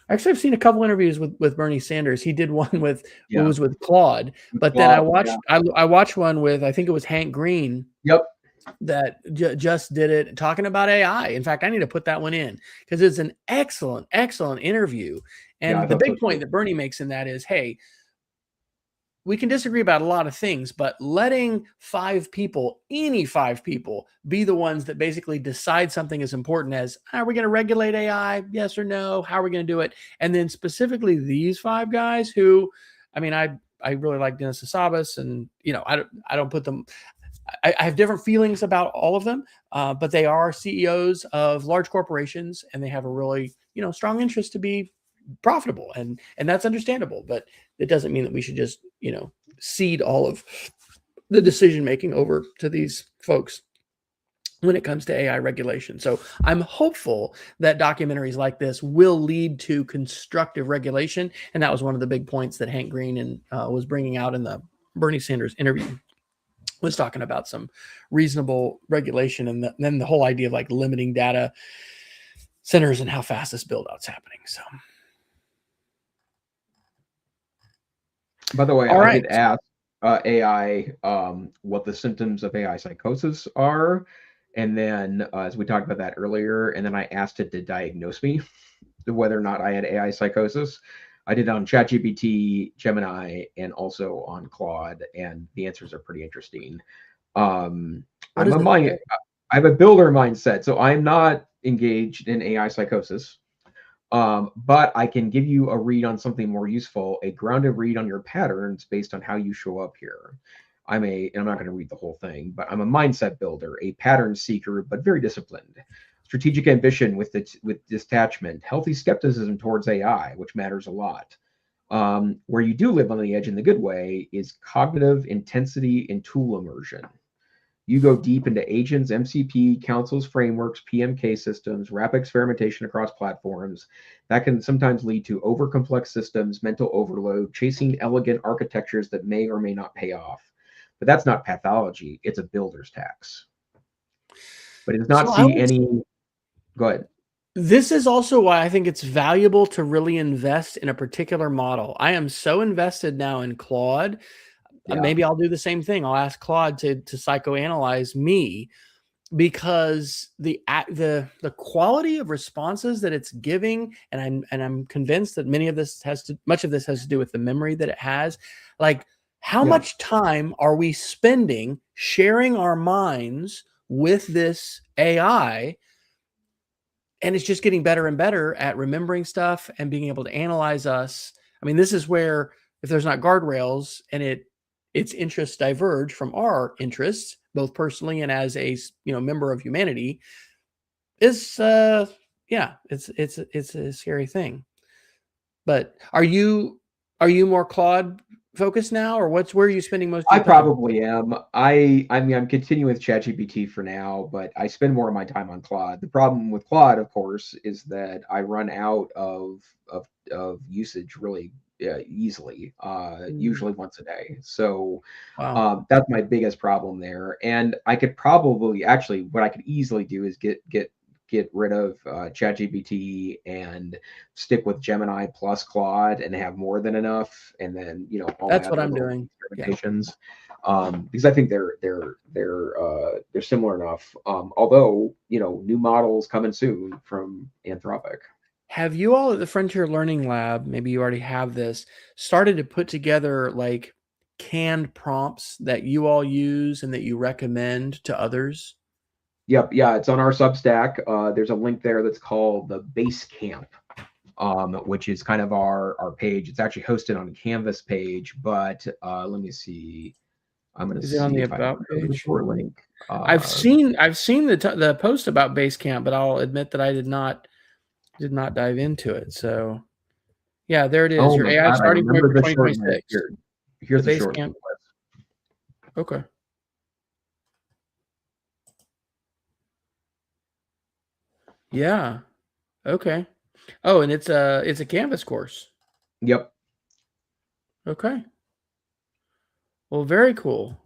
Actually, I've seen a couple interviews with Bernie Sanders. He did one with was with Claude, but then I watched one with, I think it was Hank Green. Yep. That just did it talking about AI. In fact, I need to put that one in because it's an excellent interview. And the big point that Bernie makes in that is, hey, we can disagree about a lot of things, but letting any five people be the ones that basically decide something as important as, are we going to regulate AI? Yes or no? How are we going to do it? And then specifically these five guys who, I mean, I really like Dennis Hassabis, and, I don't put them, I have different feelings about all of them, but they are CEOs of large corporations, and they have a really, strong interest to be profitable, and that's understandable. But it doesn't mean that we should just, cede all of the decision making over to these folks when it comes to AI regulation. So I'm hopeful that documentaries like this will lead to constructive regulation, and that was one of the big points that Hank Green was bringing out in the Bernie Sanders interview. Was talking about some reasonable regulation, and then the whole idea of like limiting data centers and how fast this build out's happening. So, by the way, I did ask AI what the symptoms of AI psychosis are, and then as we talked about that earlier, and then I asked it to diagnose me whether or not I had AI psychosis. I did it on ChatGPT, Gemini, and also on Claude, and the answers are pretty interesting. I have a builder mindset, so I'm not engaged in AI psychosis, but I can give you a read on something more useful, a grounded read on your patterns based on how you show up here. I'm not going to read the whole thing, but I'm a mindset builder, a pattern seeker, but very disciplined. Strategic ambition with detachment, healthy skepticism towards AI, which matters a lot. Where you do live on the edge in the good way is cognitive intensity and tool immersion. You go deep into agents, MCP, councils, frameworks, PMK systems, rapid experimentation across platforms. That can sometimes lead to overcomplex systems, mental overload, chasing elegant architectures that may or may not pay off. But that's not pathology. It's a builder's tax. But it does not see any... Go ahead. This is also why I think it's valuable to really invest in a particular model. I am so invested now in Claude. Yeah. Maybe I'll do the same thing. I'll ask Claude to psychoanalyze me, because the quality of responses that it's giving, and I'm convinced that much of this has to do with the memory that it has. Like, how much time are we spending sharing our minds with this AI? And it's just getting better and better at remembering stuff and being able to analyze us. I mean, this is where, if there's not guardrails and its interests diverge from our interests, both personally and as a member of humanity, it's a scary thing. But are you more Claude focused now, or where are you spending most of your time? I probably am. I mean, I'm continuing with ChatGPT for now, but I spend more of my time on Claude. The problem with Claude, of course, is that I run out of usage really easily, usually once a day. So that's my biggest problem there. And I could probably, actually, what I could easily do is get get rid of ChatGPT and stick with Gemini plus Claude and have more than enough, and then all That's that what I'm little doing. Yeah. experimentations. Because I think they're similar enough. Although new models coming soon from Anthropic. Have you all at the Frontier Learning Lab, maybe you already have this, started to put together like canned prompts that you all use and that you recommend to others? Yep, yeah, it's on our Substack. There's a link there that's called the Base Camp, which is kind of our page. It's actually hosted on a Canvas page, but let me see. I'm going to Is it on see the if I about have a page? short link. I've seen the post about Basecamp, but I'll admit that I did not dive into it. So yeah, there it is. Oh Your my AI God, I starting point remember for the short link. 2026. The Here's the short Basecamp. link. Okay. Yeah. Okay. Oh, and it's a Canvas course. Yep. Okay. Well, very cool.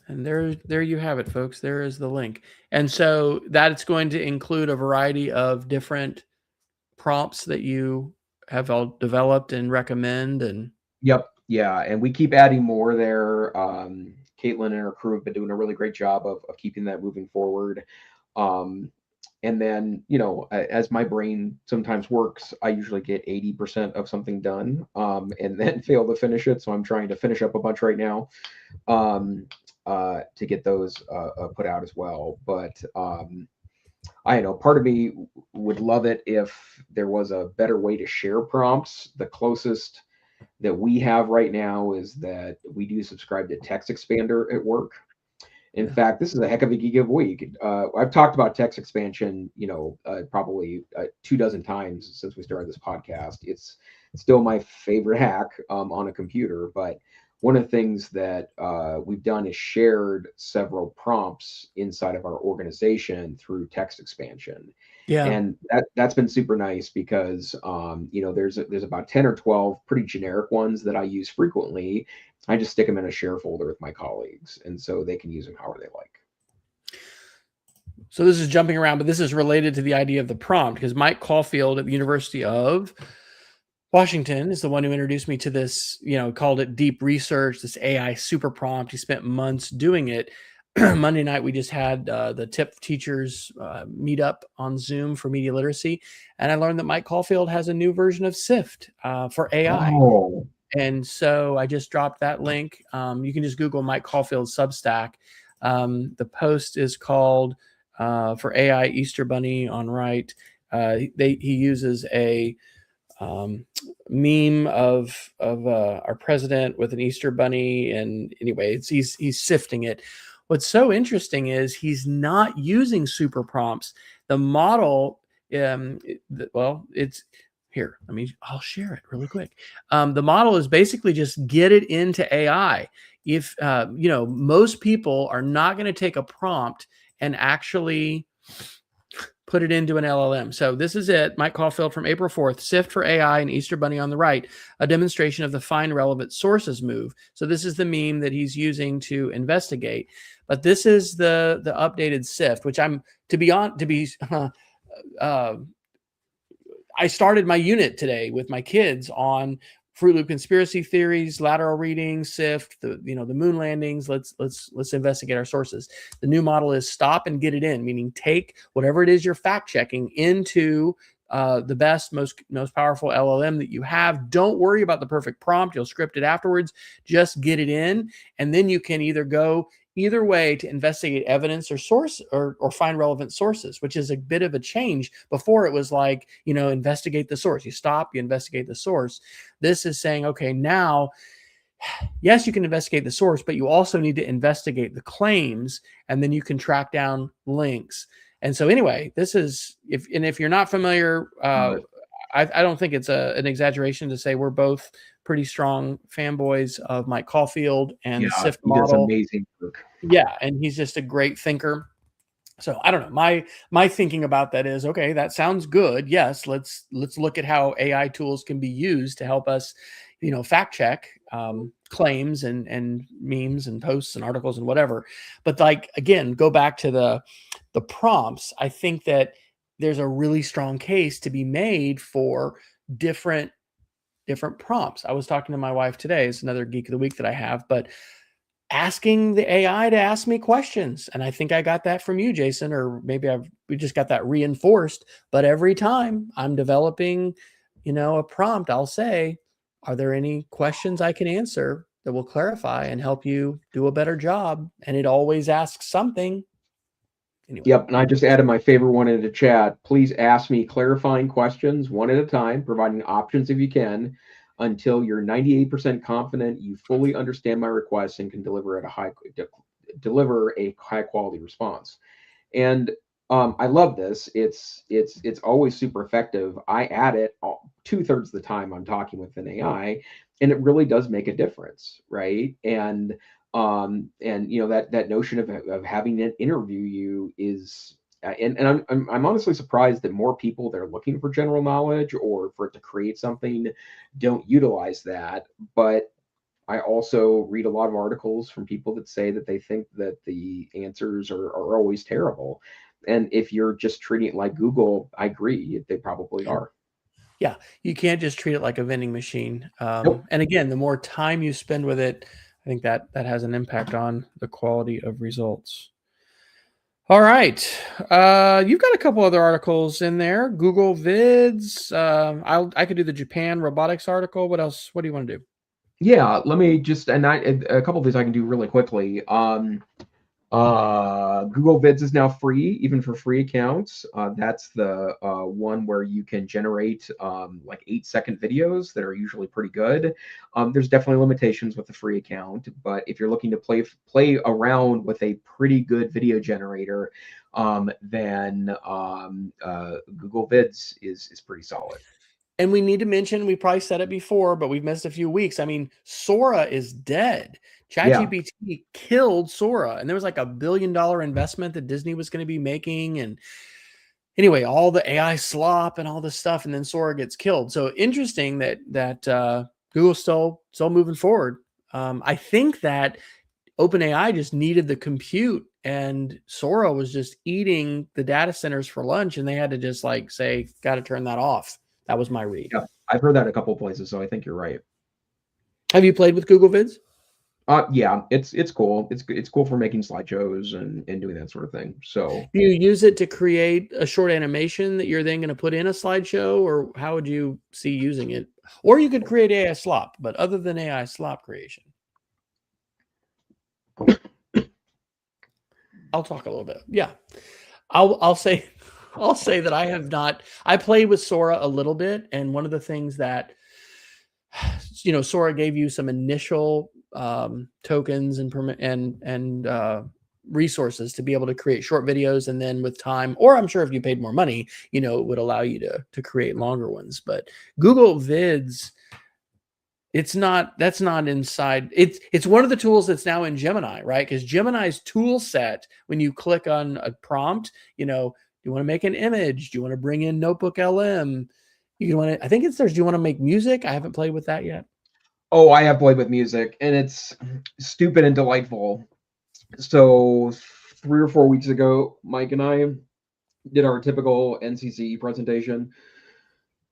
And there you have it, folks. There is the link. And so that's going to include a variety of different prompts that you have all developed and recommend. And Yep. Yeah. And we keep adding more there. Caitlin and her crew have been doing a really great job of keeping that moving forward. Um, and then, as my brain sometimes works, I usually get 80% of something done, and then fail to finish it. So I'm trying to finish up a bunch right now, to get those put out as well. But I know part of me would love it if there was a better way to share prompts. The closest that we have right now is that we do subscribe to Text Expander at work. In fact, this is a heck of a gig of a week. I've talked about text expansion, probably 24 times since we started this podcast. It's still my favorite hack on a computer. But one of the things that we've done is shared several prompts inside of our organization through text expansion. yeah. And that's been super nice because there's about 10 or 12 pretty generic ones that I use frequently. I just stick them in a share folder with my colleagues, and so they can use them however they like. So this is jumping around, but this is related to the idea of the prompt, because Mike Caulfield at the University of Washington is the one who introduced me to this, called it deep research, this AI super prompt. He spent months doing it. Monday night, we just had the TIP teachers meet up on Zoom for media literacy. And I learned that Mike Caulfield has a new version of SIFT for AI. Oh. And so I just dropped that link. You can just Google Mike Caulfield Substack. The post is called for AI Easter Bunny on right. He uses a meme of our president with an Easter bunny, and anyway, he's sifting it. What's so interesting is he's not using super prompts. The model, it's here. I'll share it really quick. The model is basically just get it into AI. If most people are not going to take a prompt and actually put it into an LLM. So this is it. Mike Caulfield from April 4th, SIFT for AI and Easter Bunny on the right, a demonstration of the find relevant sources move. So this is the meme that he's using to investigate. But this is the updated SIFT, which I started my unit today with my kids on Fruit Loop conspiracy theories, lateral reading, SIFT, the moon landings. Let's investigate our sources. The new model is stop and get it in, meaning take whatever it is you're fact checking into the best, most powerful LLM that you have. Don't worry about the perfect prompt. You'll script it afterwards. Just get it in, and then you can either go either way to investigate evidence or source or find relevant sources, which is a bit of a change. Before it was like, investigate the source. You stop, you investigate the source. This is saying, okay, now, yes, you can investigate the source, but you also need to investigate the claims, and then you can track down links. And so anyway, this is, if you're not familiar, I don't think it's an exaggeration to say we're both pretty strong fanboys of Mike Caulfield and the SIFT model. He does amazing work. Yeah, and he's just a great thinker. So I don't know. My thinking about that is, okay, that sounds good. Yes, let's look at how AI tools can be used to help us, fact check. claims and memes and posts and articles and whatever. But like, again, go back to the prompts. I think that there's a really strong case to be made for different prompts. I was talking to my wife today. It's another geek of the week that I have, but asking the AI to ask me questions. And I think I got that from you, Jason, or maybe we just got that reinforced. But every time I'm developing, a prompt, I'll say, are there any questions I can answer that will clarify and help you do a better job? And it always asks something. Anyway. Yep, and I just added my favorite one into chat. Please ask me clarifying questions one at a time, providing options if you can, until you're 98% confident you fully understand my request and can deliver a high quality response. And I love this. It's always super effective. I add it 2/3 of the time I'm talking with an AI, and it really does make a difference, right? And that notion of having it interview you is and I'm honestly surprised that more people that are looking for general knowledge or for it to create something don't utilize that. But I also read a lot of articles from people that say that they think that the answers are always terrible. And if you're just treating it like Google, I agree, they probably are. Yeah, you can't just treat it like a vending machine. Nope. And again, the more time you spend with it, I think that has an impact on the quality of results. All right. You've got a couple other articles in there. Google Vids. I could do the Japan robotics article. What else? What do you want to do? Yeah, let me just a couple of these I can do really quickly. Google Vids is now free, even for free accounts. That's the one where you can generate like 8-second videos that are usually pretty good. There's definitely limitations with the free account, but if you're looking to play around with a pretty good video generator, then Google Vids is pretty solid. And we need to mention, we probably said it before, but we've missed a few weeks. I mean, Sora is dead. Yeah. ChatGPT killed Sora, and there was like $1 billion investment that Disney was going to be making. And anyway, all the AI slop and all this stuff, and then Sora gets killed. So interesting that Google's still moving forward. I think that OpenAI just needed the compute, and Sora was just eating the data centers for lunch, and they had to just like say, got to turn that off. That was my read. Yeah, I've heard that a couple of places, so I think you're right. Have you played with Google Vids? Yeah, it's cool. It's cool for making slideshows and doing that sort of thing. So Do you use it to create a short animation that you're then going to put in a slideshow, or how would you see using it? Or you could create AI slop, but other than AI slop creation, I'll talk a little bit. Yeah, I'll say that I have not. I played with Sora a little bit, and one of the things that Sora gave you some initial tokens and resources to be able to create short videos, and then with time, or I'm sure if you paid more money, it would allow you to create longer ones. But Google Vids, that's not inside. It's one of the tools that's now in Gemini, right? Because Gemini's tool set, when you click on a prompt, do you want to make an image? Do you want to bring in Notebook LM? I think do you want to make music? I haven't played with that yet. Oh, I have played with music, and it's stupid and delightful. So 3 or 4 weeks ago, Mike and I did our typical NCCE presentation,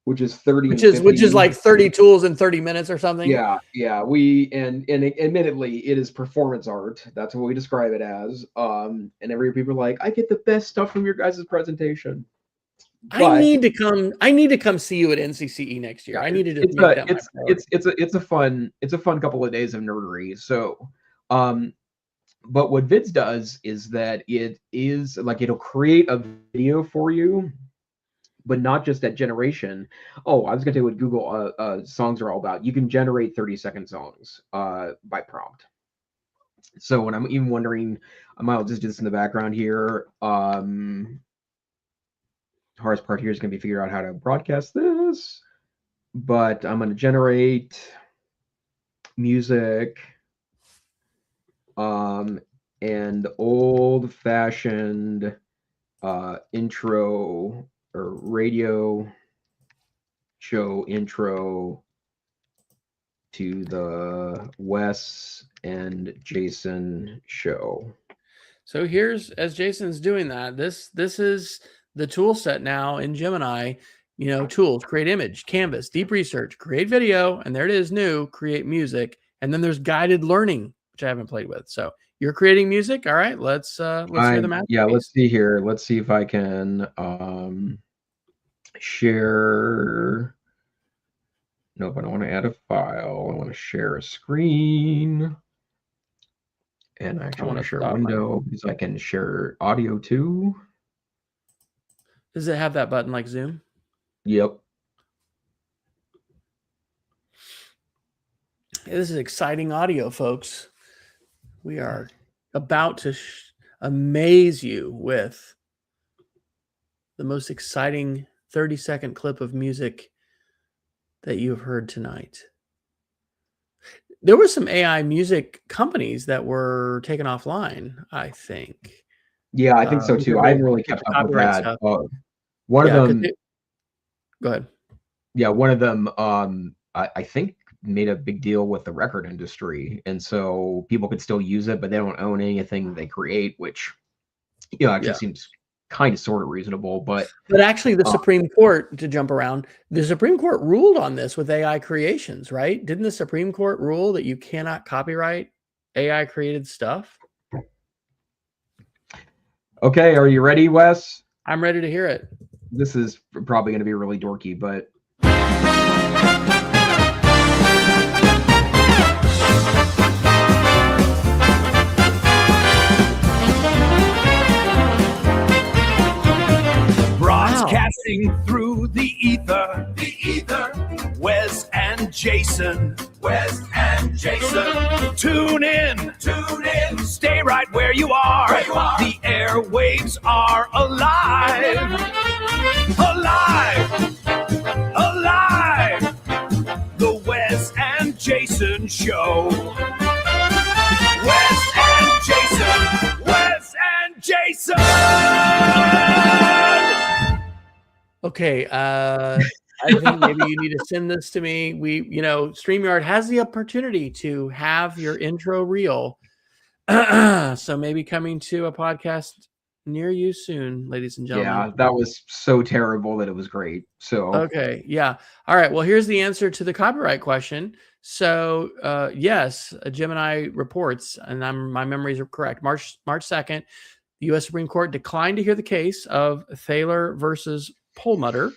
which is 30 which and 50. Which is like 30 tools in 30 minutes or something. Yeah. And admittedly, it is performance art. That's what we describe it as. And every people are like, I get the best stuff from your guys' presentation. But I need to come see you at NCCE next year. Yeah, I need to just make that my priority. It's a fun couple of days of nerdery. So, but what Vids does is that it is like it'll create a video for you, but not just that generation. Oh, I was gonna tell you what Google songs are all about. You can generate 30-second songs by prompt. So when I'm even wondering, I might just do this in the background here. Hardest part here is going to be figure out how to broadcast this, but I'm going to generate music and old-fashioned intro or radio show intro to the Wes and Jason show. So here's, as Jason's doing that, this is the tool set now in Gemini. Tools: create image, canvas, deep research, create video, and there it is, new, create music. And then there's guided learning, which I haven't played with. So you're creating music. All right, let's hear the masterpiece. Yeah, let's see here. Let's see if I can share. Nope, I don't want to add a file. I want to share a screen. And I actually want to share a window because I can share audio too. Does it have that button like Zoom? Yep. This is exciting audio, folks. We are about to amaze you with the most exciting 30-second clip of music that you've heard tonight. There were some AI music companies that were taken offline, I think. Yeah, I think so too. I haven't really kept up with that. One of them. Go ahead. Yeah, one of them. I think made a big deal with the record industry, and so people could still use it, but they don't own anything they create, which actually seems kind of sort of reasonable. But actually, the Supreme Court, to jump around, the Supreme Court ruled on this with AI creations, right? Didn't the Supreme Court rule that you cannot copyright AI created stuff? Okay, are you ready, Wes? I'm ready to hear it. This is probably going to be really dorky, but broadcasting through the ether, Wes and Jason, tune in, stay right where you are, the airwaves are alive, the Wes and Jason show, Wes and Jason. Okay, I think maybe you need to send this to me. StreamYard has the opportunity to have your intro reel. So maybe coming to a podcast near you soon, ladies and gentlemen. Yeah, that was so terrible that it was great. So okay, yeah. All right, well, here's the answer to the copyright question. So yes, Gemini reports, and my memories are correct. March 2nd, the U.S. Supreme Court declined to hear the case of Thaler versus Perlmutter,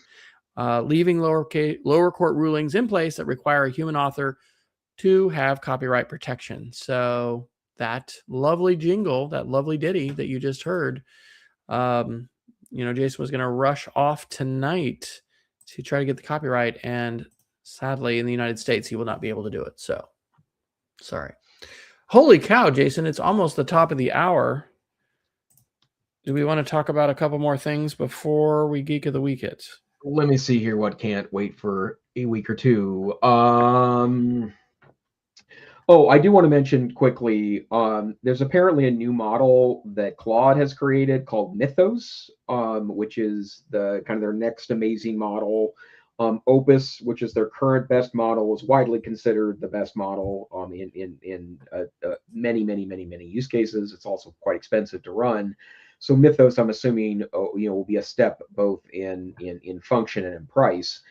leaving lower court rulings in place that require a human author to have copyright protection. So that lovely jingle, that lovely ditty that you just heard, Jason was going to rush off tonight to try to get the copyright, and sadly, in the United States, he will not be able to do it. So, sorry. Holy cow, Jason! It's almost the top of the hour. Do we want to talk about a couple more things before we Geek of the Week it? Let me see here what can't wait for a week or two. Oh, I do want to mention quickly, there's apparently a new model that Claude has created called Mythos, which is the kind of their next amazing model. Opus, which is their current best model, is widely considered the best model in many use cases. It's also quite expensive to run. So Mythos, I'm assuming, will be a step both in function and in price.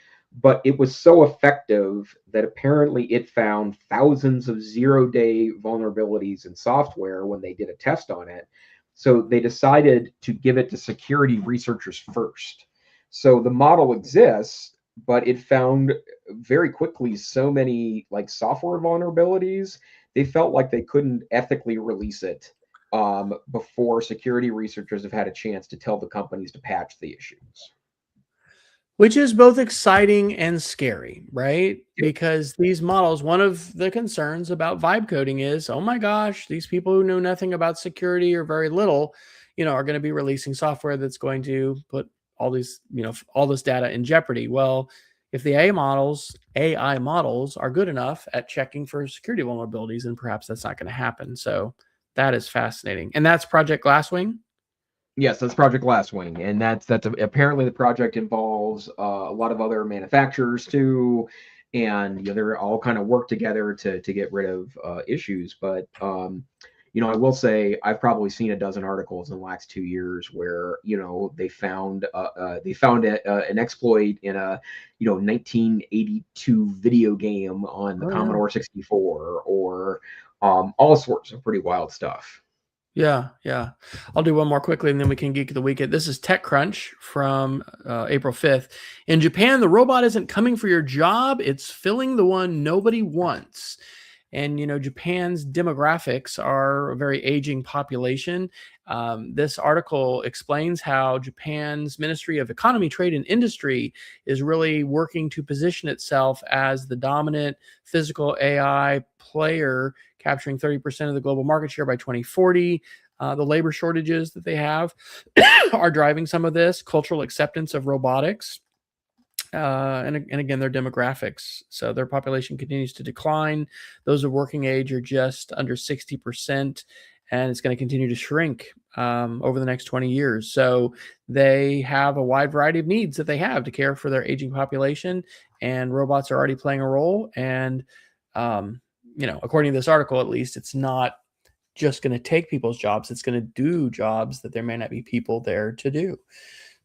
But it was so effective that apparently it found thousands of zero-day vulnerabilities in software when they did a test on it. So they decided to give it to security researchers first. So the model exists, but it found very quickly so many software vulnerabilities, they felt like they couldn't ethically release it before security researchers have had a chance to tell the companies to patch the issues. Which is both exciting and scary, right? Yep. Because these models, one of the concerns about vibe coding is, oh my gosh, these people who know nothing about security or very little, are going to be releasing software that's going to put all these, all this data in jeopardy. Well, if the AI models are good enough at checking for security vulnerabilities, then perhaps that's not going to happen. So that is fascinating. And that's Project Glasswing? Yes, that's Project Glasswing, and apparently the project involves a lot of other manufacturers too, and they're all kind of work together to get rid of issues. But I will say I've probably seen a dozen articles in the last 2 years where they found an exploit in a 1982 video game on the Commodore 64, or all sorts of pretty wild stuff. Yeah. I'll do one more quickly, and then we can geek of the week. This is TechCrunch from April 5th. In Japan, the robot isn't coming for your job; it's filling the one nobody wants. And, Japan's demographics are a very aging population. This article explains how Japan's Ministry of Economy, Trade, and Industry is really working to position itself as the dominant physical AI player, capturing 30% of the global market share by 2040. The labor shortages that they have are driving some of this, cultural acceptance of robotics. And again, their demographics. So their population continues to decline. Those of working age are just under 60%, and it's going to continue to shrink over the next 20 years. So they have a wide variety of needs that they have to care for their aging population, and robots are already playing a role. And, according to this article, at least, it's not just going to take people's jobs. It's going to do jobs that there may not be people there to do.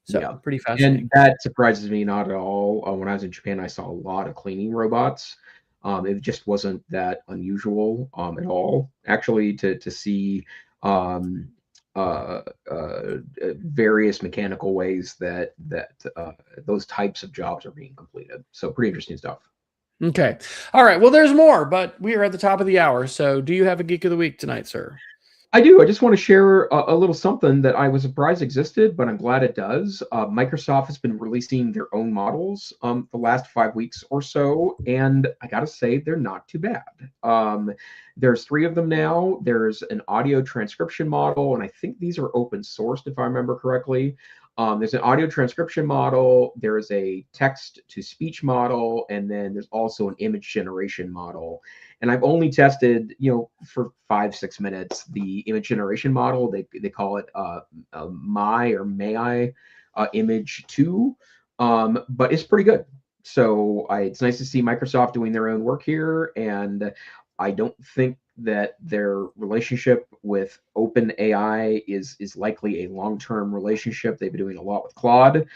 So Yeah. pretty fascinating. And that surprises me not at all. When I was in Japan, I saw a lot of cleaning robots. It just wasn't that unusual at all, actually, to see various mechanical ways that those types of jobs are being completed. So pretty interesting stuff. Okay. All right. Well, there's more, but we are at the top of the hour. So do you have a Geek of the Week tonight, sir? I do. I just want to share a little something that I was surprised existed, but I'm glad it does. Microsoft has been releasing their own models the last 5 weeks or so, and I got to say, they're not too bad. There's 3 of them now. There's an audio transcription model, and I think these are open sourced, if I remember correctly. There's an audio transcription model, there's a text-to-speech model, and then there's also an image generation model. And I've only tested, for 5-6 minutes, the image generation model. They call it May I Image 2, but it's pretty good. So it's nice to see Microsoft doing their own work here, and I don't think that their relationship with OpenAI is likely a long-term relationship. They've been doing a lot with Claude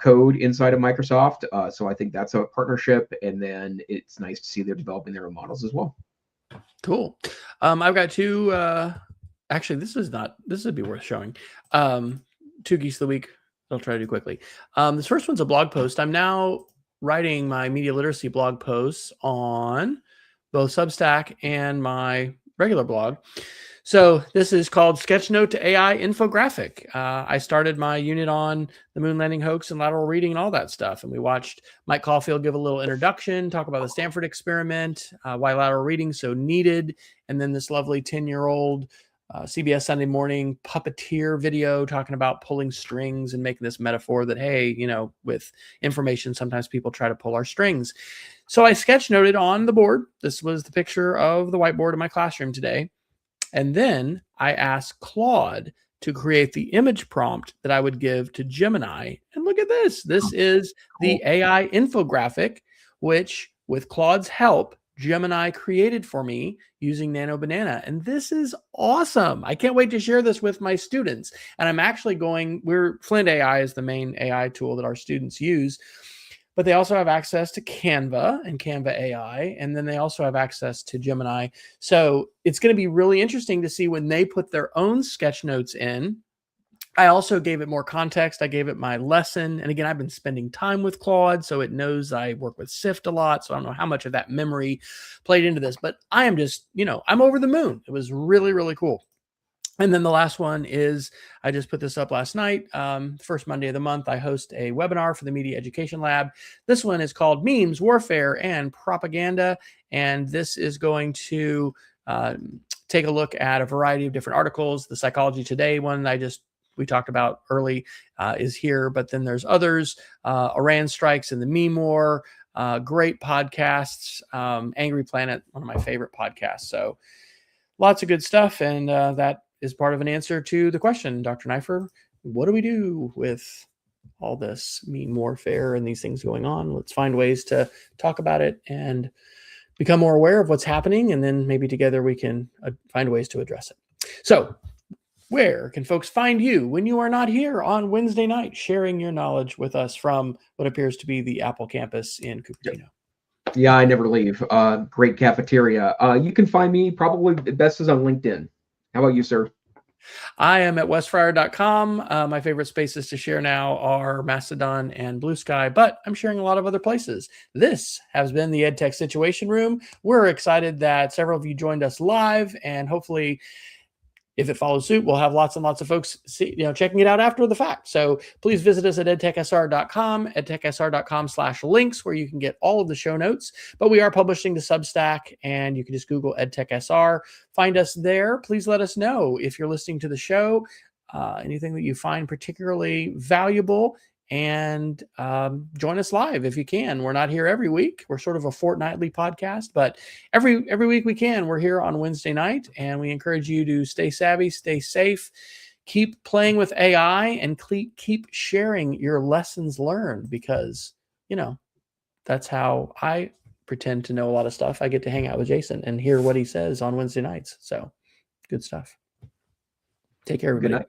code inside of Microsoft. So I think that's a partnership. And then it's nice to see they're developing their own models as well. Cool. I've got 2, actually, this would be worth showing. 2 Geeks of the Week I'll try to do quickly. This first one's a blog post. I'm now writing my media literacy blog posts on both Substack and my regular blog. So this is called Sketchnote to AI Infographic. I started my unit on the moon landing hoax and lateral reading and all that stuff. And we watched Mike Caulfield give a little introduction, talk about the Stanford experiment, why lateral reading is so needed. And then this lovely 10-year-old CBS Sunday Morning puppeteer video talking about pulling strings and making this metaphor that, hey, with information, sometimes people try to pull our strings. So I sketchnoted on the board. This was the picture of the whiteboard in my classroom today. And then I asked Claude to create the image prompt that I would give to Gemini. And look at this. This is the AI infographic, which with Claude's help, Gemini created for me using Nano Banana. And this is awesome. I can't wait to share this with my students. And I'm actually Flint AI is the main AI tool that our students use. But they also have access to Canva and Canva AI, and then they also have access to Gemini. So it's going to be really interesting to see when they put their own sketch notes in. I also gave it more context. I gave it my lesson. And again, I've been spending time with Claude, so it knows I work with SIFT a lot. So I don't know how much of that memory played into this, but I am just, I'm over the moon. It was really, really cool. And then the last one is, I just put this up last night. First Monday of the month, I host a webinar for the Media Education Lab. This one is called Memes, Warfare, and Propaganda. And this is going to take a look at a variety of different articles. The Psychology Today one we talked about early is here, but then there's others. Iran strikes and the meme war, great podcasts. Angry Planet, one of my favorite podcasts. So lots of good stuff. And that is part of an answer to the question, Dr. Neiffer, what do we do with all this meme warfare and these things going on. Let's find ways to talk about it and become more aware of what's happening, and then maybe together we can find ways to address it. So where can folks find you when you are not here on Wednesday night, sharing your knowledge with us from what appears to be the Apple campus in Cupertino? Yeah, I never leave. Great cafeteria. You can find me probably best is on LinkedIn. How about you, sir? I am at wesfryer.com. My favorite spaces to share now are Mastodon and Blue Sky, but I'm sharing a lot of other places. This has been the EdTech Situation Room. We're excited that several of you joined us live, and hopefully, if it follows suit, we'll have lots and lots of folks checking it out after the fact. So please visit us at edtechsr.com, edtechsr.com/links, where you can get all of the show notes. But we are publishing to Substack, and you can just Google EdTechSR. Find us there. Please let us know if you're listening to the show, anything that you find particularly valuable, and join us live if you can. We're not here every week. We're sort of a fortnightly podcast, but every week we can. We're here on Wednesday night, and we encourage you to stay savvy, stay safe, keep playing with AI, and keep sharing your lessons learned, because, that's how I pretend to know a lot of stuff. I get to hang out with Jason and hear what he says on Wednesday nights. So good stuff. Take care, everybody.